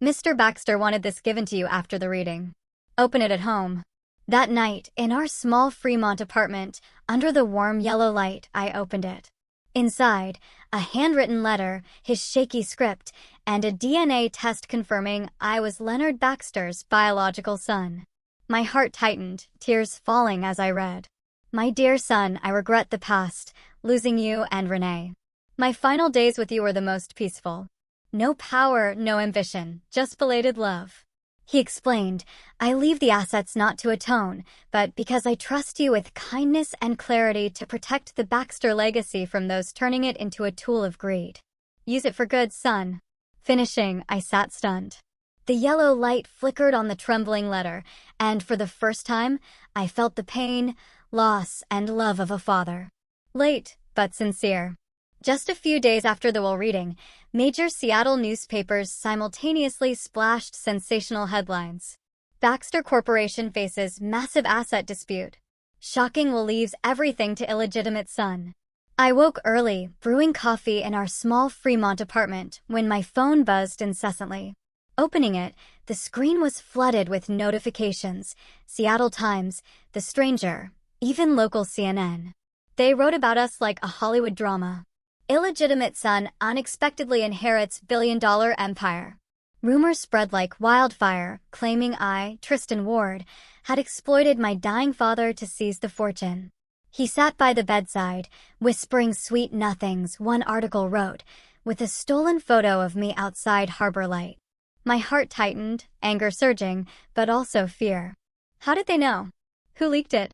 Mr. Baxter wanted this given to you after the reading. Open it at home. That night, in our small Fremont apartment, under the warm yellow light, I opened it. Inside, a handwritten letter, his shaky script, and a DNA test confirming I was Leonard Baxter's biological son. My heart tightened, tears falling as I read. My dear son, I regret the past, losing you and Renee. My final days with you were the most peaceful. No power, no ambition, just belated love. He explained, I leave the assets not to atone, but because I trust you with kindness and clarity to protect the Baxter legacy from those turning it into a tool of greed. Use it for good, son. Finishing, I sat stunned. The yellow light flickered on the trembling letter, and for the first time, I felt the pain, loss, and love of a father. Late, but sincere. Just a few days after the will reading, major Seattle newspapers simultaneously splashed sensational headlines. Baxter Corporation faces massive asset dispute. Shocking will leaves everything to illegitimate son. I woke early, brewing coffee in our small Fremont apartment, when my phone buzzed incessantly. Opening it, the screen was flooded with notifications. Seattle Times, The Stranger, even local CNN. They wrote about us like a Hollywood drama. Illegitimate son unexpectedly inherits billion-dollar empire. Rumors spread like wildfire, claiming I, Tristan Ward, had exploited my dying father to seize the fortune. He sat by the bedside, whispering sweet nothings, one article wrote, with a stolen photo of me outside Harbor Light. My heart tightened, anger surging, but also fear. How did they know? Who leaked it?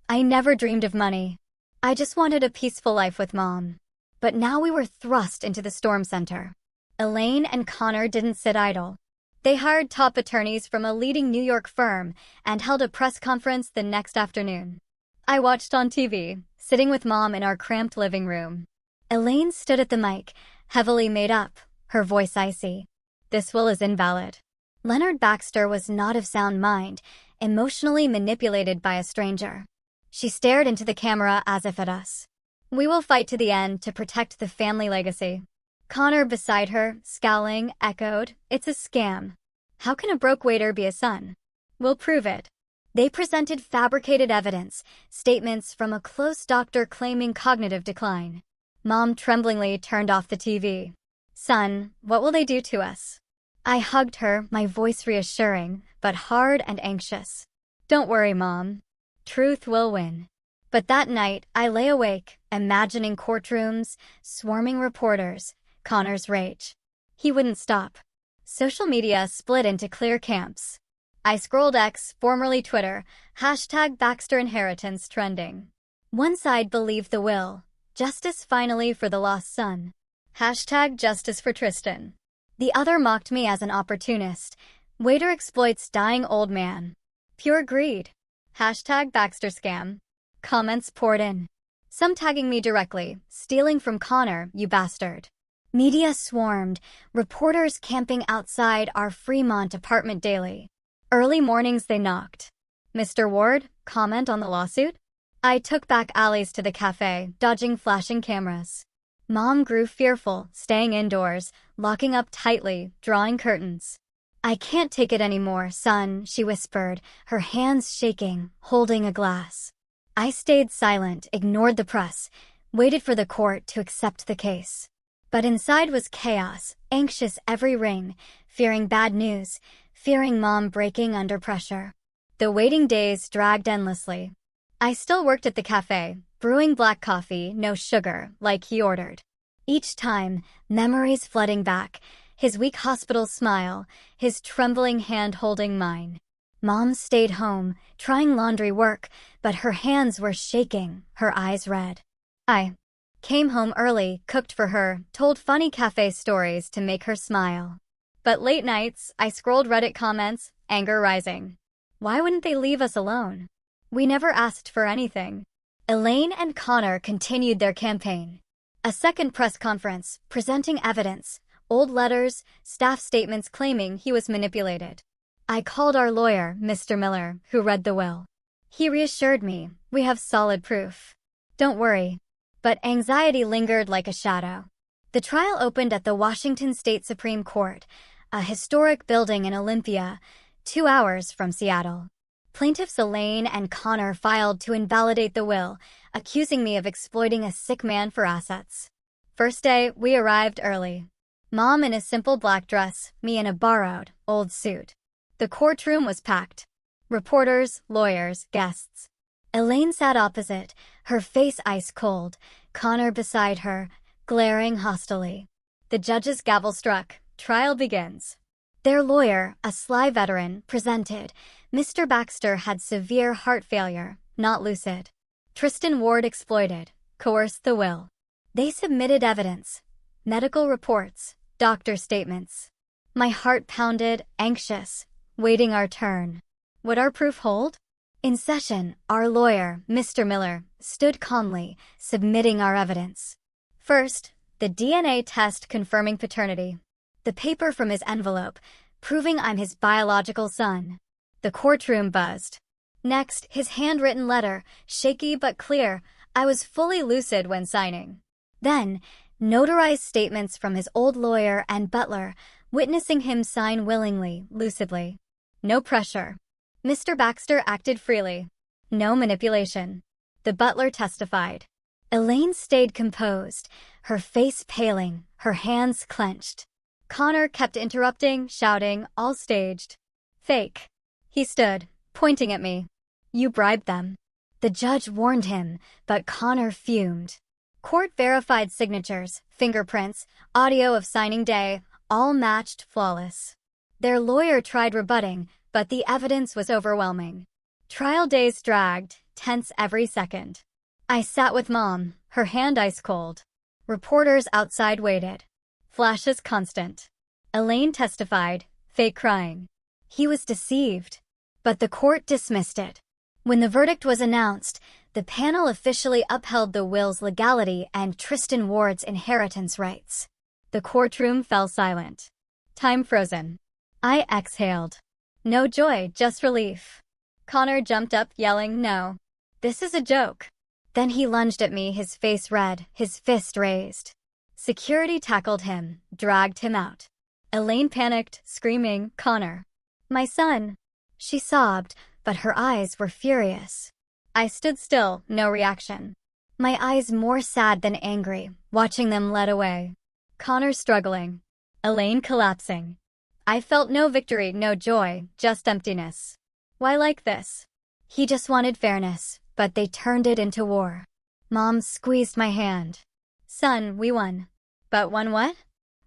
I never dreamed of money. I just wanted a peaceful life with Mom. But now we were thrust into the storm center. Elaine and Connor didn't sit idle. They hired top attorneys from a leading New York firm and held a press conference the next afternoon. I watched on TV, sitting with Mom in our cramped living room. Elaine stood at the mic, heavily made up, her voice icy. This will is invalid. Leonard Baxter was not of sound mind, emotionally manipulated by a stranger. She stared into the camera as if at us. We will fight to the end to protect the family legacy. Connor beside her, scowling, echoed, it's a scam. How can a broke waiter be a son? We'll prove it. They presented fabricated evidence, statements from a close doctor claiming cognitive decline. Mom tremblingly turned off the TV. "Son, what will they do to us?" I hugged her, my voice reassuring, but hard and anxious. "Don't worry, Mom. Truth will win." But that night, I lay awake, imagining courtrooms, swarming reporters, Connor's rage. He wouldn't stop. Social media split into clear camps. I scrolled X, formerly Twitter, #Baxter Inheritance trending. One side believed the will, justice finally for the lost son. #Justice for Tristan. The other mocked me as an opportunist. Waiter exploits dying old man. Pure greed. #Baxter scam. Comments poured in. Some tagging me directly, "Stealing from Connor, you bastard." Media swarmed, reporters camping outside our Fremont apartment daily. Early mornings they knocked. "Mr. Ward, comment on the lawsuit?" I took back alleys to the cafe, dodging flashing cameras. Mom grew fearful, staying indoors, locking up tightly, drawing curtains. "I can't take it anymore, son," she whispered, her hands shaking, holding a glass. I stayed silent, ignored the press, waited for the court to accept the case. But inside was chaos, anxious every ring, fearing bad news, fearing Mom breaking under pressure. The waiting days dragged endlessly. I still worked at the cafe, brewing black coffee, no sugar, like he ordered. Each time, memories flooding back, his weak hospital smile, his trembling hand holding mine. Mom stayed home, trying laundry work, but her hands were shaking, her eyes red. I came home early, cooked for her, told funny cafe stories to make her smile. But late nights, I scrolled Reddit comments, anger rising. Why wouldn't they leave us alone? We never asked for anything. Elaine and Connor continued their campaign. A second press conference, presenting evidence, old letters, staff statements claiming he was manipulated. I called our lawyer, Mr. Miller, who read the will. He reassured me, "We have solid proof. Don't worry." But anxiety lingered like a shadow. The trial opened at the Washington State Supreme Court, a historic building in Olympia, 2 hours from Seattle. Plaintiffs Elaine and Connor filed to invalidate the will, accusing me of exploiting a sick man for assets. First day, we arrived early. Mom in a simple black dress, me in a borrowed, old suit. The courtroom was packed. Reporters, lawyers, guests. Elaine sat opposite, her face ice cold, Connor beside her, glaring hostilely. The judge's gavel struck. Trial begins. Their lawyer, a sly veteran, presented. Mr. Baxter had severe heart failure, not lucid. Tristan Ward exploited, coerced the will. They submitted evidence, medical reports, doctor statements. My heart pounded, anxious, waiting our turn. Would our proof hold? In session, our lawyer, Mr. Miller, stood calmly, submitting our evidence. First, the DNA test confirming paternity. The paper from his envelope, proving I'm his biological son. The courtroom buzzed. Next, his handwritten letter, shaky but clear. I was fully lucid when signing. Then, notarized statements from his old lawyer and butler, witnessing him sign willingly, lucidly. No pressure. Mr. Baxter acted freely. No manipulation. The butler testified. Elaine stayed composed, her face paling, her hands clenched. Connor kept interrupting, shouting, all staged. Fake. He stood, pointing at me. You bribed them. The judge warned him, but Connor fumed. Court-verified signatures, fingerprints, audio of signing day, all matched flawless. Their lawyer tried rebutting, but the evidence was overwhelming. Trial days dragged, tense every second. I sat with Mom, her hand ice cold. Reporters outside waited. Flashes constant. Elaine testified, fake crying. He was deceived. But the court dismissed it. When the verdict was announced, the panel officially upheld the will's legality and Tristan Ward's inheritance rights. The courtroom fell silent. Time frozen. I exhaled. No joy, just relief. Connor jumped up, yelling, no. This is a joke. Then he lunged at me, his face red, his fist raised. Security tackled him, dragged him out. Elaine panicked, screaming, Connor. My son. She sobbed, but her eyes were furious. I stood still, no reaction. My eyes more sad than angry, watching them led away. Connor struggling. Elaine collapsing. I felt no victory, no joy, just emptiness. Why like this? He just wanted fairness, but they turned it into war. Mom squeezed my hand. Son, we won. But won what?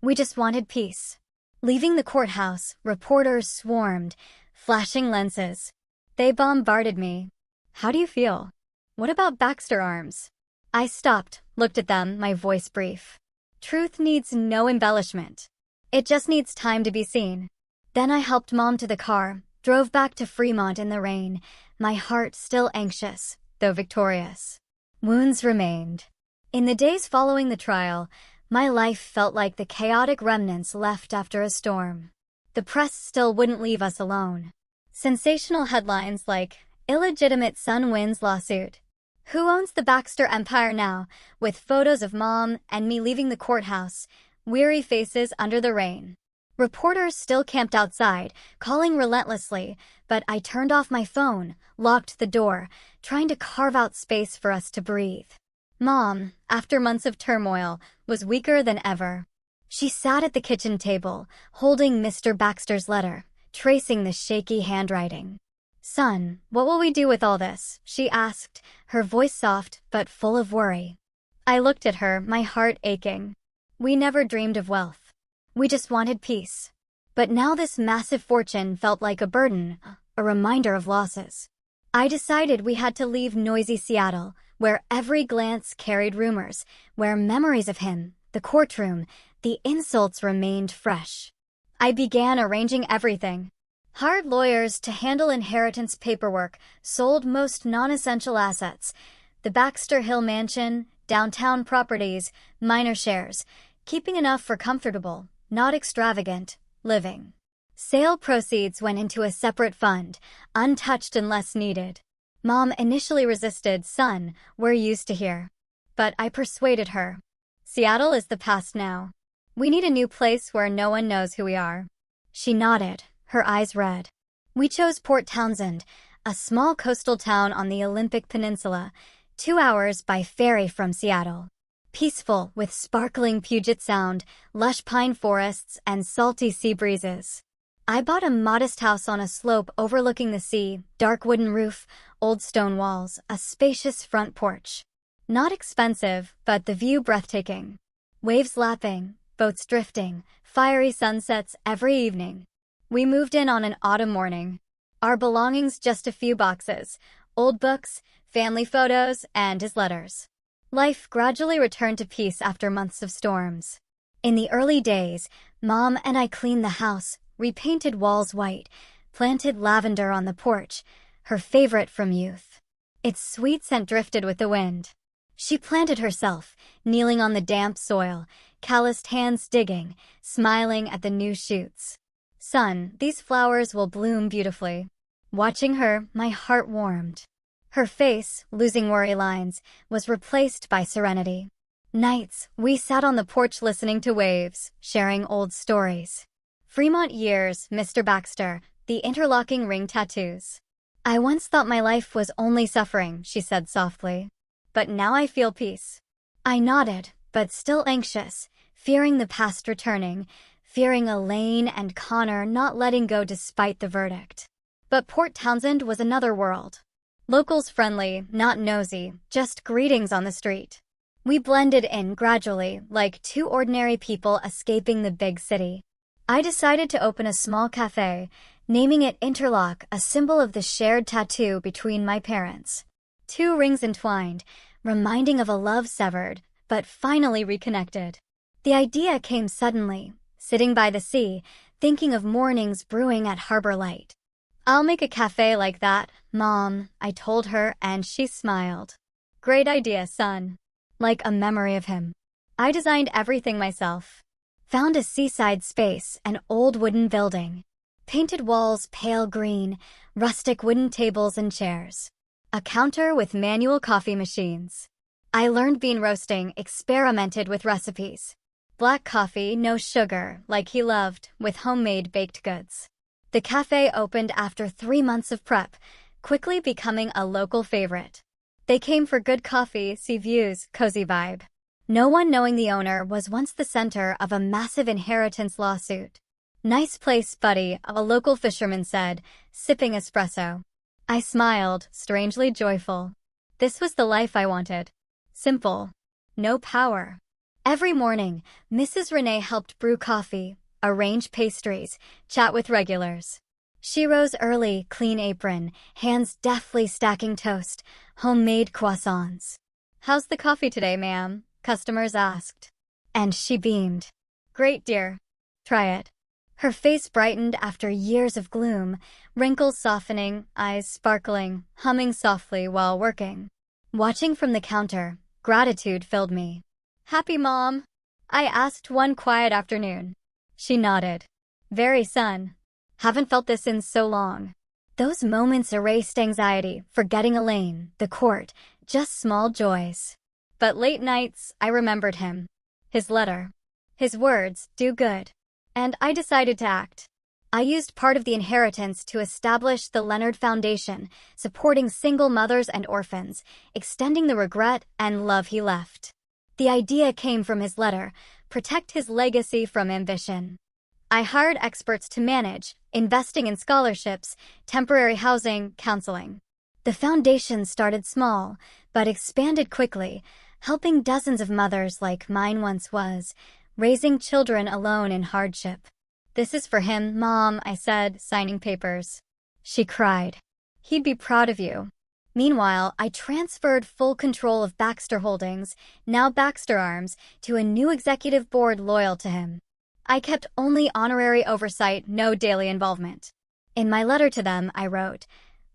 We just wanted peace. Leaving the courthouse, reporters swarmed, flashing lenses. They bombarded me. How do you feel? What about Baxter Arms? I stopped, looked at them, my voice brief. Truth needs no embellishment. It just needs time to be seen. Then I helped Mom to the car, drove back to Fremont in the rain, my heart still anxious, though victorious. Wounds remained. In the days following the trial, my life felt like the chaotic remnants left after a storm. The press still wouldn't leave us alone. Sensational headlines like, "Illegitimate son wins lawsuit. Who owns the Baxter empire now?" with photos of Mom and me leaving the courthouse, weary faces under the rain. Reporters still camped outside, calling relentlessly, but I turned off my phone, locked the door, trying to carve out space for us to breathe. Mom, after months of turmoil, was weaker than ever. She sat at the kitchen table, holding Mr. Baxter's letter, tracing the shaky handwriting. "Son, what will we do with all this?" she asked, her voice soft but full of worry. I looked at her, my heart aching. We never dreamed of wealth. We just wanted peace. But now this massive fortune felt like a burden, a reminder of losses. I decided we had to leave noisy Seattle, where every glance carried rumors, where memories of him, the courtroom, the insults remained fresh. I began arranging everything. Hired lawyers to handle inheritance paperwork, sold most non-essential assets. The Baxter Hill mansion, downtown properties, minor shares, keeping enough for comfortable, not extravagant, living. Sale proceeds went into a separate fund, untouched unless needed. Mom initially resisted. "Son, we're used to here." But I persuaded her. Seattle is the past now. We need a new place where no one knows who we are. She nodded, her eyes red. We chose Port Townsend, a small coastal town on the Olympic Peninsula, 2 hours by ferry from Seattle. Peaceful, with sparkling Puget Sound, lush pine forests, and salty sea breezes. I bought a modest house on a slope overlooking the sea, dark wooden roof, old stone walls, a spacious front porch. Not expensive, but the view breathtaking. Waves lapping, boats drifting, fiery sunsets every evening. We moved in on an autumn morning. Our belongings just a few boxes, old books, family photos, and his letters. Life gradually returned to peace after months of storms. In the early days, Mom and I cleaned the house, repainted walls white, planted lavender on the porch, her favorite from youth. Its sweet scent drifted with the wind. She planted herself, kneeling on the damp soil, calloused hands digging, smiling at the new shoots. "Son, these flowers will bloom beautifully." Watching her, my heart warmed. Her face, losing worry lines, was replaced by serenity. Nights, we sat on the porch listening to waves, sharing old stories. Fremont years, Mr. Baxter, the interlocking ring tattoos. "I once thought my life was only suffering," she said softly. "But now I feel peace." I nodded, but still anxious, fearing the past returning, fearing Elaine and Connor not letting go despite the verdict. But Port Townsend was another world. Locals friendly, not nosy, just greetings on the street. We blended in gradually, like two ordinary people escaping the big city. I decided to open a small cafe, naming it Interlock, a symbol of the shared tattoo between my parents. 2 rings entwined, reminding of a love severed, but finally reconnected. The idea came suddenly, sitting by the sea, thinking of mornings brewing at Harbor Light. "I'll make a cafe like that, Mom," I told her, and she smiled. "Great idea, son." Like a memory of him. I designed everything myself. Found a seaside space, an old wooden building. Painted walls pale green, rustic wooden tables and chairs. A counter with manual coffee machines. I learned bean roasting, experimented with recipes. Black coffee, no sugar, like he loved, with homemade baked goods. The cafe opened after 3 months of prep, quickly becoming a local favorite. They came for good coffee, sea views, cozy vibe. No one knowing the owner was once the center of a massive inheritance lawsuit. "Nice place, buddy," a local fisherman said, sipping espresso. I smiled, strangely joyful. This was the life I wanted. Simple. No power. Every morning, Mrs. Renee helped brew coffee, arrange pastries, chat with regulars. She rose early, clean apron, hands deftly stacking toast, homemade croissants. "How's the coffee today, ma'am?" customers asked. And she beamed. "Great, dear. Try it." Her face brightened after years of gloom, wrinkles softening, eyes sparkling, humming softly while working. Watching from the counter, gratitude filled me. "Happy, Mom?" I asked one quiet afternoon. She nodded. "Very, son. Haven't felt this in so long." Those moments erased anxiety, forgetting Elaine, the court, just small joys. But late nights, I remembered him. His letter. His words, "Do good." And I decided to act. I used part of the inheritance to establish the Leonard Foundation, supporting single mothers and orphans, extending the regret and love he left. The idea came from his letter: protect his legacy from ambition. I hired experts to manage, investing in scholarships, temporary housing, counseling. The foundation started small, but expanded quickly, helping dozens of mothers like mine once was, raising children alone in hardship. "This is for him, Mom," I said, signing papers. She cried. "He'd be proud of you." Meanwhile, I transferred full control of Baxter Holdings, now Baxter Arms, to a new executive board loyal to him. I kept only honorary oversight, no daily involvement. In my letter to them, I wrote,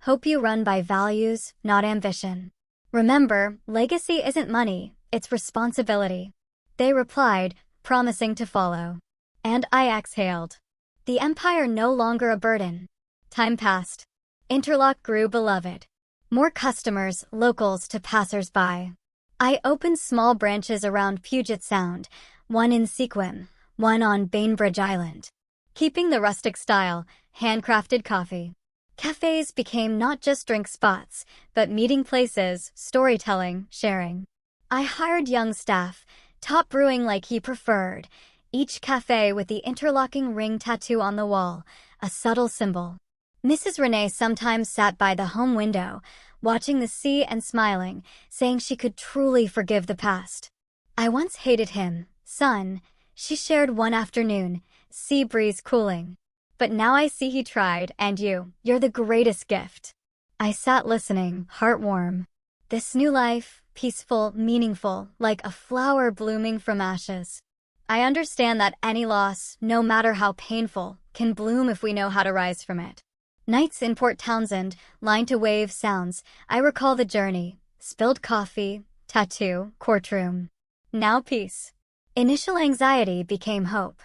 "Hope you run by values, not ambition. Remember, legacy isn't money, it's responsibility." They replied, promising to follow. And I exhaled. The empire no longer a burden. Time passed. Interlock grew beloved. More customers, locals to passers-by. I opened small branches around Puget Sound, one in Sequim, one on Bainbridge Island. Keeping the rustic style, handcrafted coffee. Cafes became not just drink spots, but meeting places, storytelling, sharing. I hired young staff, taught brewing like he preferred, each cafe with the interlocking ring tattoo on the wall, a subtle symbol. Mrs. Renee sometimes sat by the home window, watching the sea and smiling, saying she could truly forgive the past. "I once hated him, son," she shared one afternoon, sea breeze cooling. "But now I see he tried, and you're the greatest gift." I sat listening, heart warm. This new life, peaceful, meaningful, like a flower blooming from ashes. I understand that any loss, no matter how painful, can bloom if we know how to rise from it. Nights in Port Townsend, line to wave sounds, I recall the journey. Spilled coffee, tattoo, courtroom. Now peace. Initial anxiety became hope.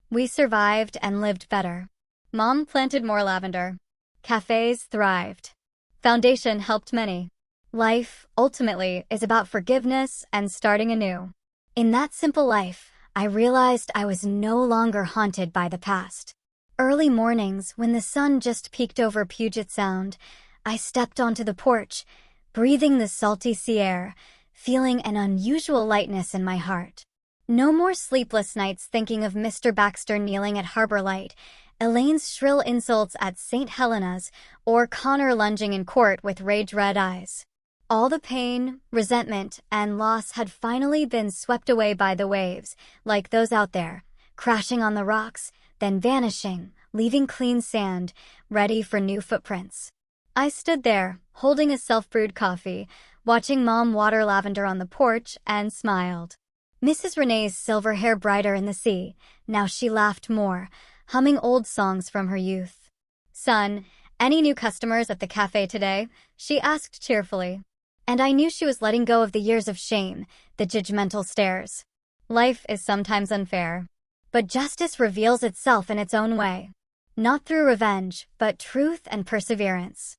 We survived and lived better. Mom planted more lavender. Cafes thrived. Foundation helped many. Life, ultimately, is about forgiveness and starting anew. In that simple life, I realized I was no longer haunted by the past. Early mornings, when the sun just peeked over Puget Sound, I stepped onto the porch, breathing the salty sea air, feeling an unusual lightness in my heart. No more sleepless nights thinking of Mr. Baxter kneeling at Harbor Light, Elaine's shrill insults at St. Helena's, or Connor lunging in court with rage-red eyes. All the pain, resentment, and loss had finally been swept away by the waves, like those out there, crashing on the rocks, then vanishing, leaving clean sand, ready for new footprints. I stood there, holding a self-brewed coffee, watching Mom water lavender on the porch, and smiled. Mrs. Renee's silver hair brighter in the sea, now she laughed more, humming old songs from her youth. "Son, any new customers at the cafe today?" she asked cheerfully. And I knew she was letting go of the years of shame, the judgmental stares. Life is sometimes unfair. But justice reveals itself in its own way. Not through revenge, but truth and perseverance.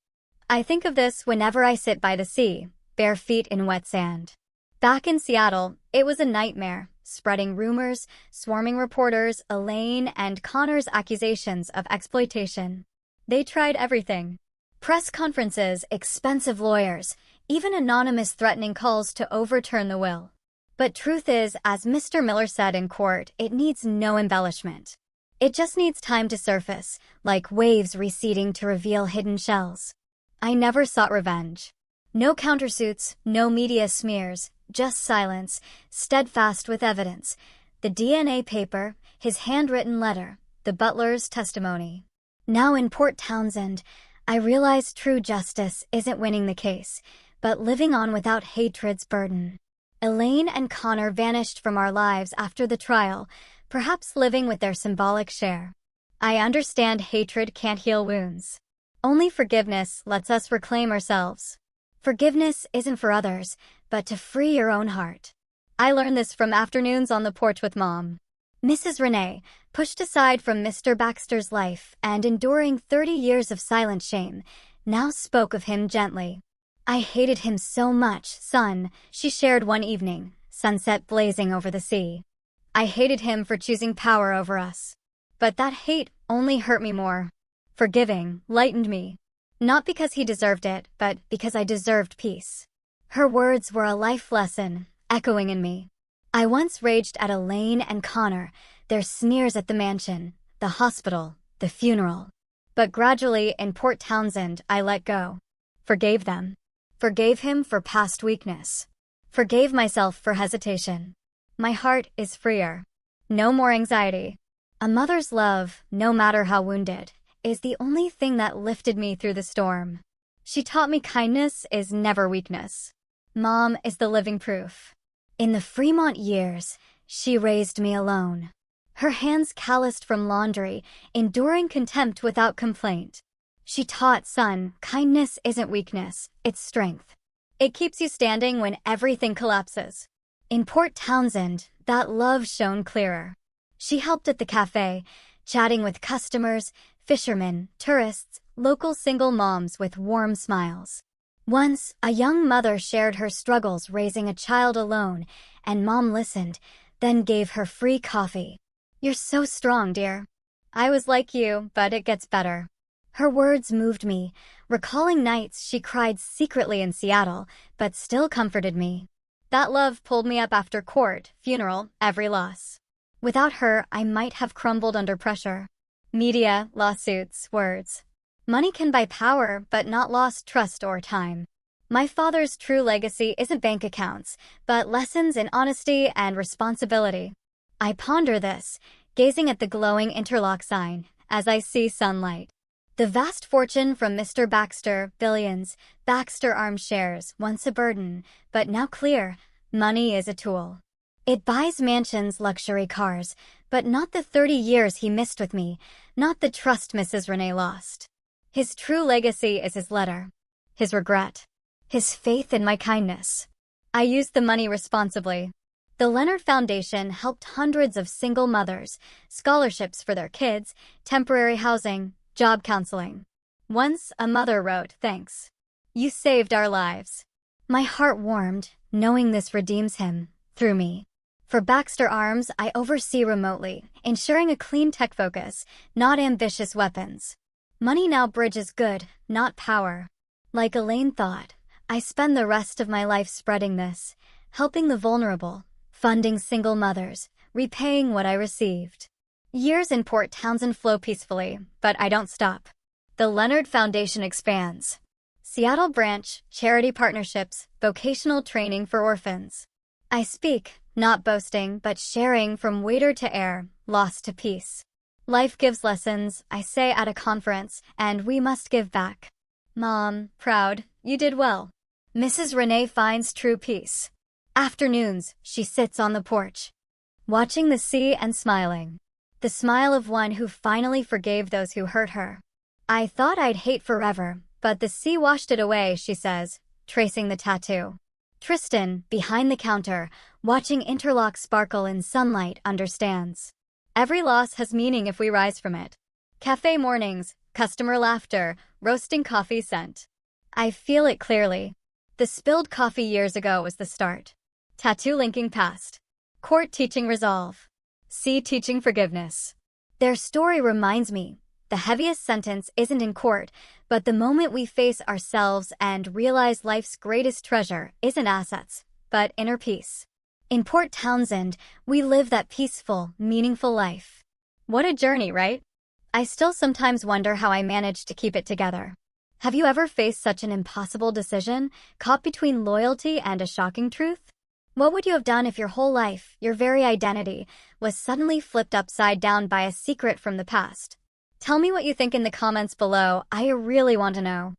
I think of this whenever I sit by the sea, bare feet in wet sand. Back in Seattle, it was a nightmare, spreading rumors, swarming reporters, Elaine and Connor's accusations of exploitation. They tried everything. Press conferences, expensive lawyers, even anonymous threatening calls to overturn the will. But truth is, as Mr. Miller said in court, it needs no embellishment. It just needs time to surface, like waves receding to reveal hidden shells. I never sought revenge. No countersuits, no media smears, just silence, steadfast with evidence. The DNA paper, his handwritten letter, the butler's testimony. Now in Port Townsend, I realize true justice isn't winning the case, but living on without hatred's burden. Elaine and Connor vanished from our lives after the trial, perhaps living with their symbolic share. I understand hatred can't heal wounds. Only forgiveness lets us reclaim ourselves. Forgiveness isn't for others, but to free your own heart. I learned this from afternoons on the porch with Mom. Mrs. Renee, pushed aside from Mr. Baxter's life and enduring 30 years of silent shame, now spoke of him gently. I hated him so much, son, she shared one evening, sunset blazing over the sea. I hated him for choosing power over us. But that hate only hurt me more. Forgiving lightened me. Not because he deserved it, but because I deserved peace. Her words were a life lesson, echoing in me. I once raged at Elaine and Connor, their sneers at the mansion, the hospital, the funeral. But gradually in Port Townsend, I let go. Forgave them. Forgave him for past weakness. Forgave myself for hesitation. My heart is freer. No more anxiety. A mother's love, no matter how wounded, is the only thing that lifted me through the storm. She taught me kindness is never weakness. Mom is the living proof. In the Fremont years, she raised me alone. Her hands calloused from laundry, enduring contempt without complaint. She taught, son, kindness isn't weakness, it's strength. It keeps you standing when everything collapses. In Port Townsend, that love shone clearer. She helped at the cafe, chatting with customers, fishermen, tourists, local single moms with warm smiles. Once, a young mother shared her struggles raising a child alone, and Mom listened, then gave her free coffee. You're so strong, dear. I was like you, but it gets better. Her words moved me, recalling nights she cried secretly in Seattle, but still comforted me. That love pulled me up after court, funeral, every loss. Without her, I might have crumbled under pressure. Media, lawsuits, words. Money can buy power, but not lost trust or time. My father's true legacy isn't bank accounts, but lessons in honesty and responsibility. I ponder this, gazing at the glowing interlock sign, as I see sunlight. The vast fortune from Mr. Baxter, billions, Baxter Arms shares, once a burden, but now clear, money is a tool. It buys mansions, luxury cars, but not the 30 years he missed with me, not the trust Mrs. Renee lost. His true legacy is his letter, his regret, his faith in my kindness. I used the money responsibly. The Leonard Foundation helped hundreds of single mothers, scholarships for their kids, temporary housing, job counseling. Once, a mother wrote, "Thanks. You saved our lives." My heart warmed, knowing this redeems him, through me. For Baxter Arms, I oversee remotely, ensuring a clean tech focus, not ambitious weapons. Money now bridges good, not power. Like Elaine thought, I spend the rest of my life spreading this, helping the vulnerable, funding single mothers, repaying what I received. Years in Port Townsend flow peacefully, but I don't stop. The Leonard Foundation expands. Seattle branch, charity partnerships, vocational training for orphans. I speak, not boasting, but sharing from waiter to air, lost to peace. Life gives lessons, I say at a conference, and we must give back. Mom, proud, you did well. Mrs. Renee finds true peace. Afternoons, she sits on the porch, watching the sea and smiling. The smile of one who finally forgave those who hurt her. I thought I'd hate forever, but the sea washed it away, she says, tracing the tattoo. Tristan, behind the counter, watching interlock sparkle in sunlight, understands. Every loss has meaning if we rise from it. Cafe mornings, customer laughter, roasting coffee scent. I feel it clearly. The spilled coffee years ago was the start. Tattoo linking past. Court teaching resolve. Sea teaching forgiveness. Their story reminds me, the heaviest sentence isn't in court, But the moment we face ourselves and realize life's greatest treasure isn't assets, but inner peace. In Port Townsend, we live that peaceful, meaningful life. What a journey, right? I still sometimes wonder how I managed to keep it together. Have you ever faced such an impossible decision, caught between loyalty and a shocking truth? What would you have done if your whole life, your very identity, was suddenly flipped upside down by a secret from the past? Tell me what you think in the comments below. I really want to know.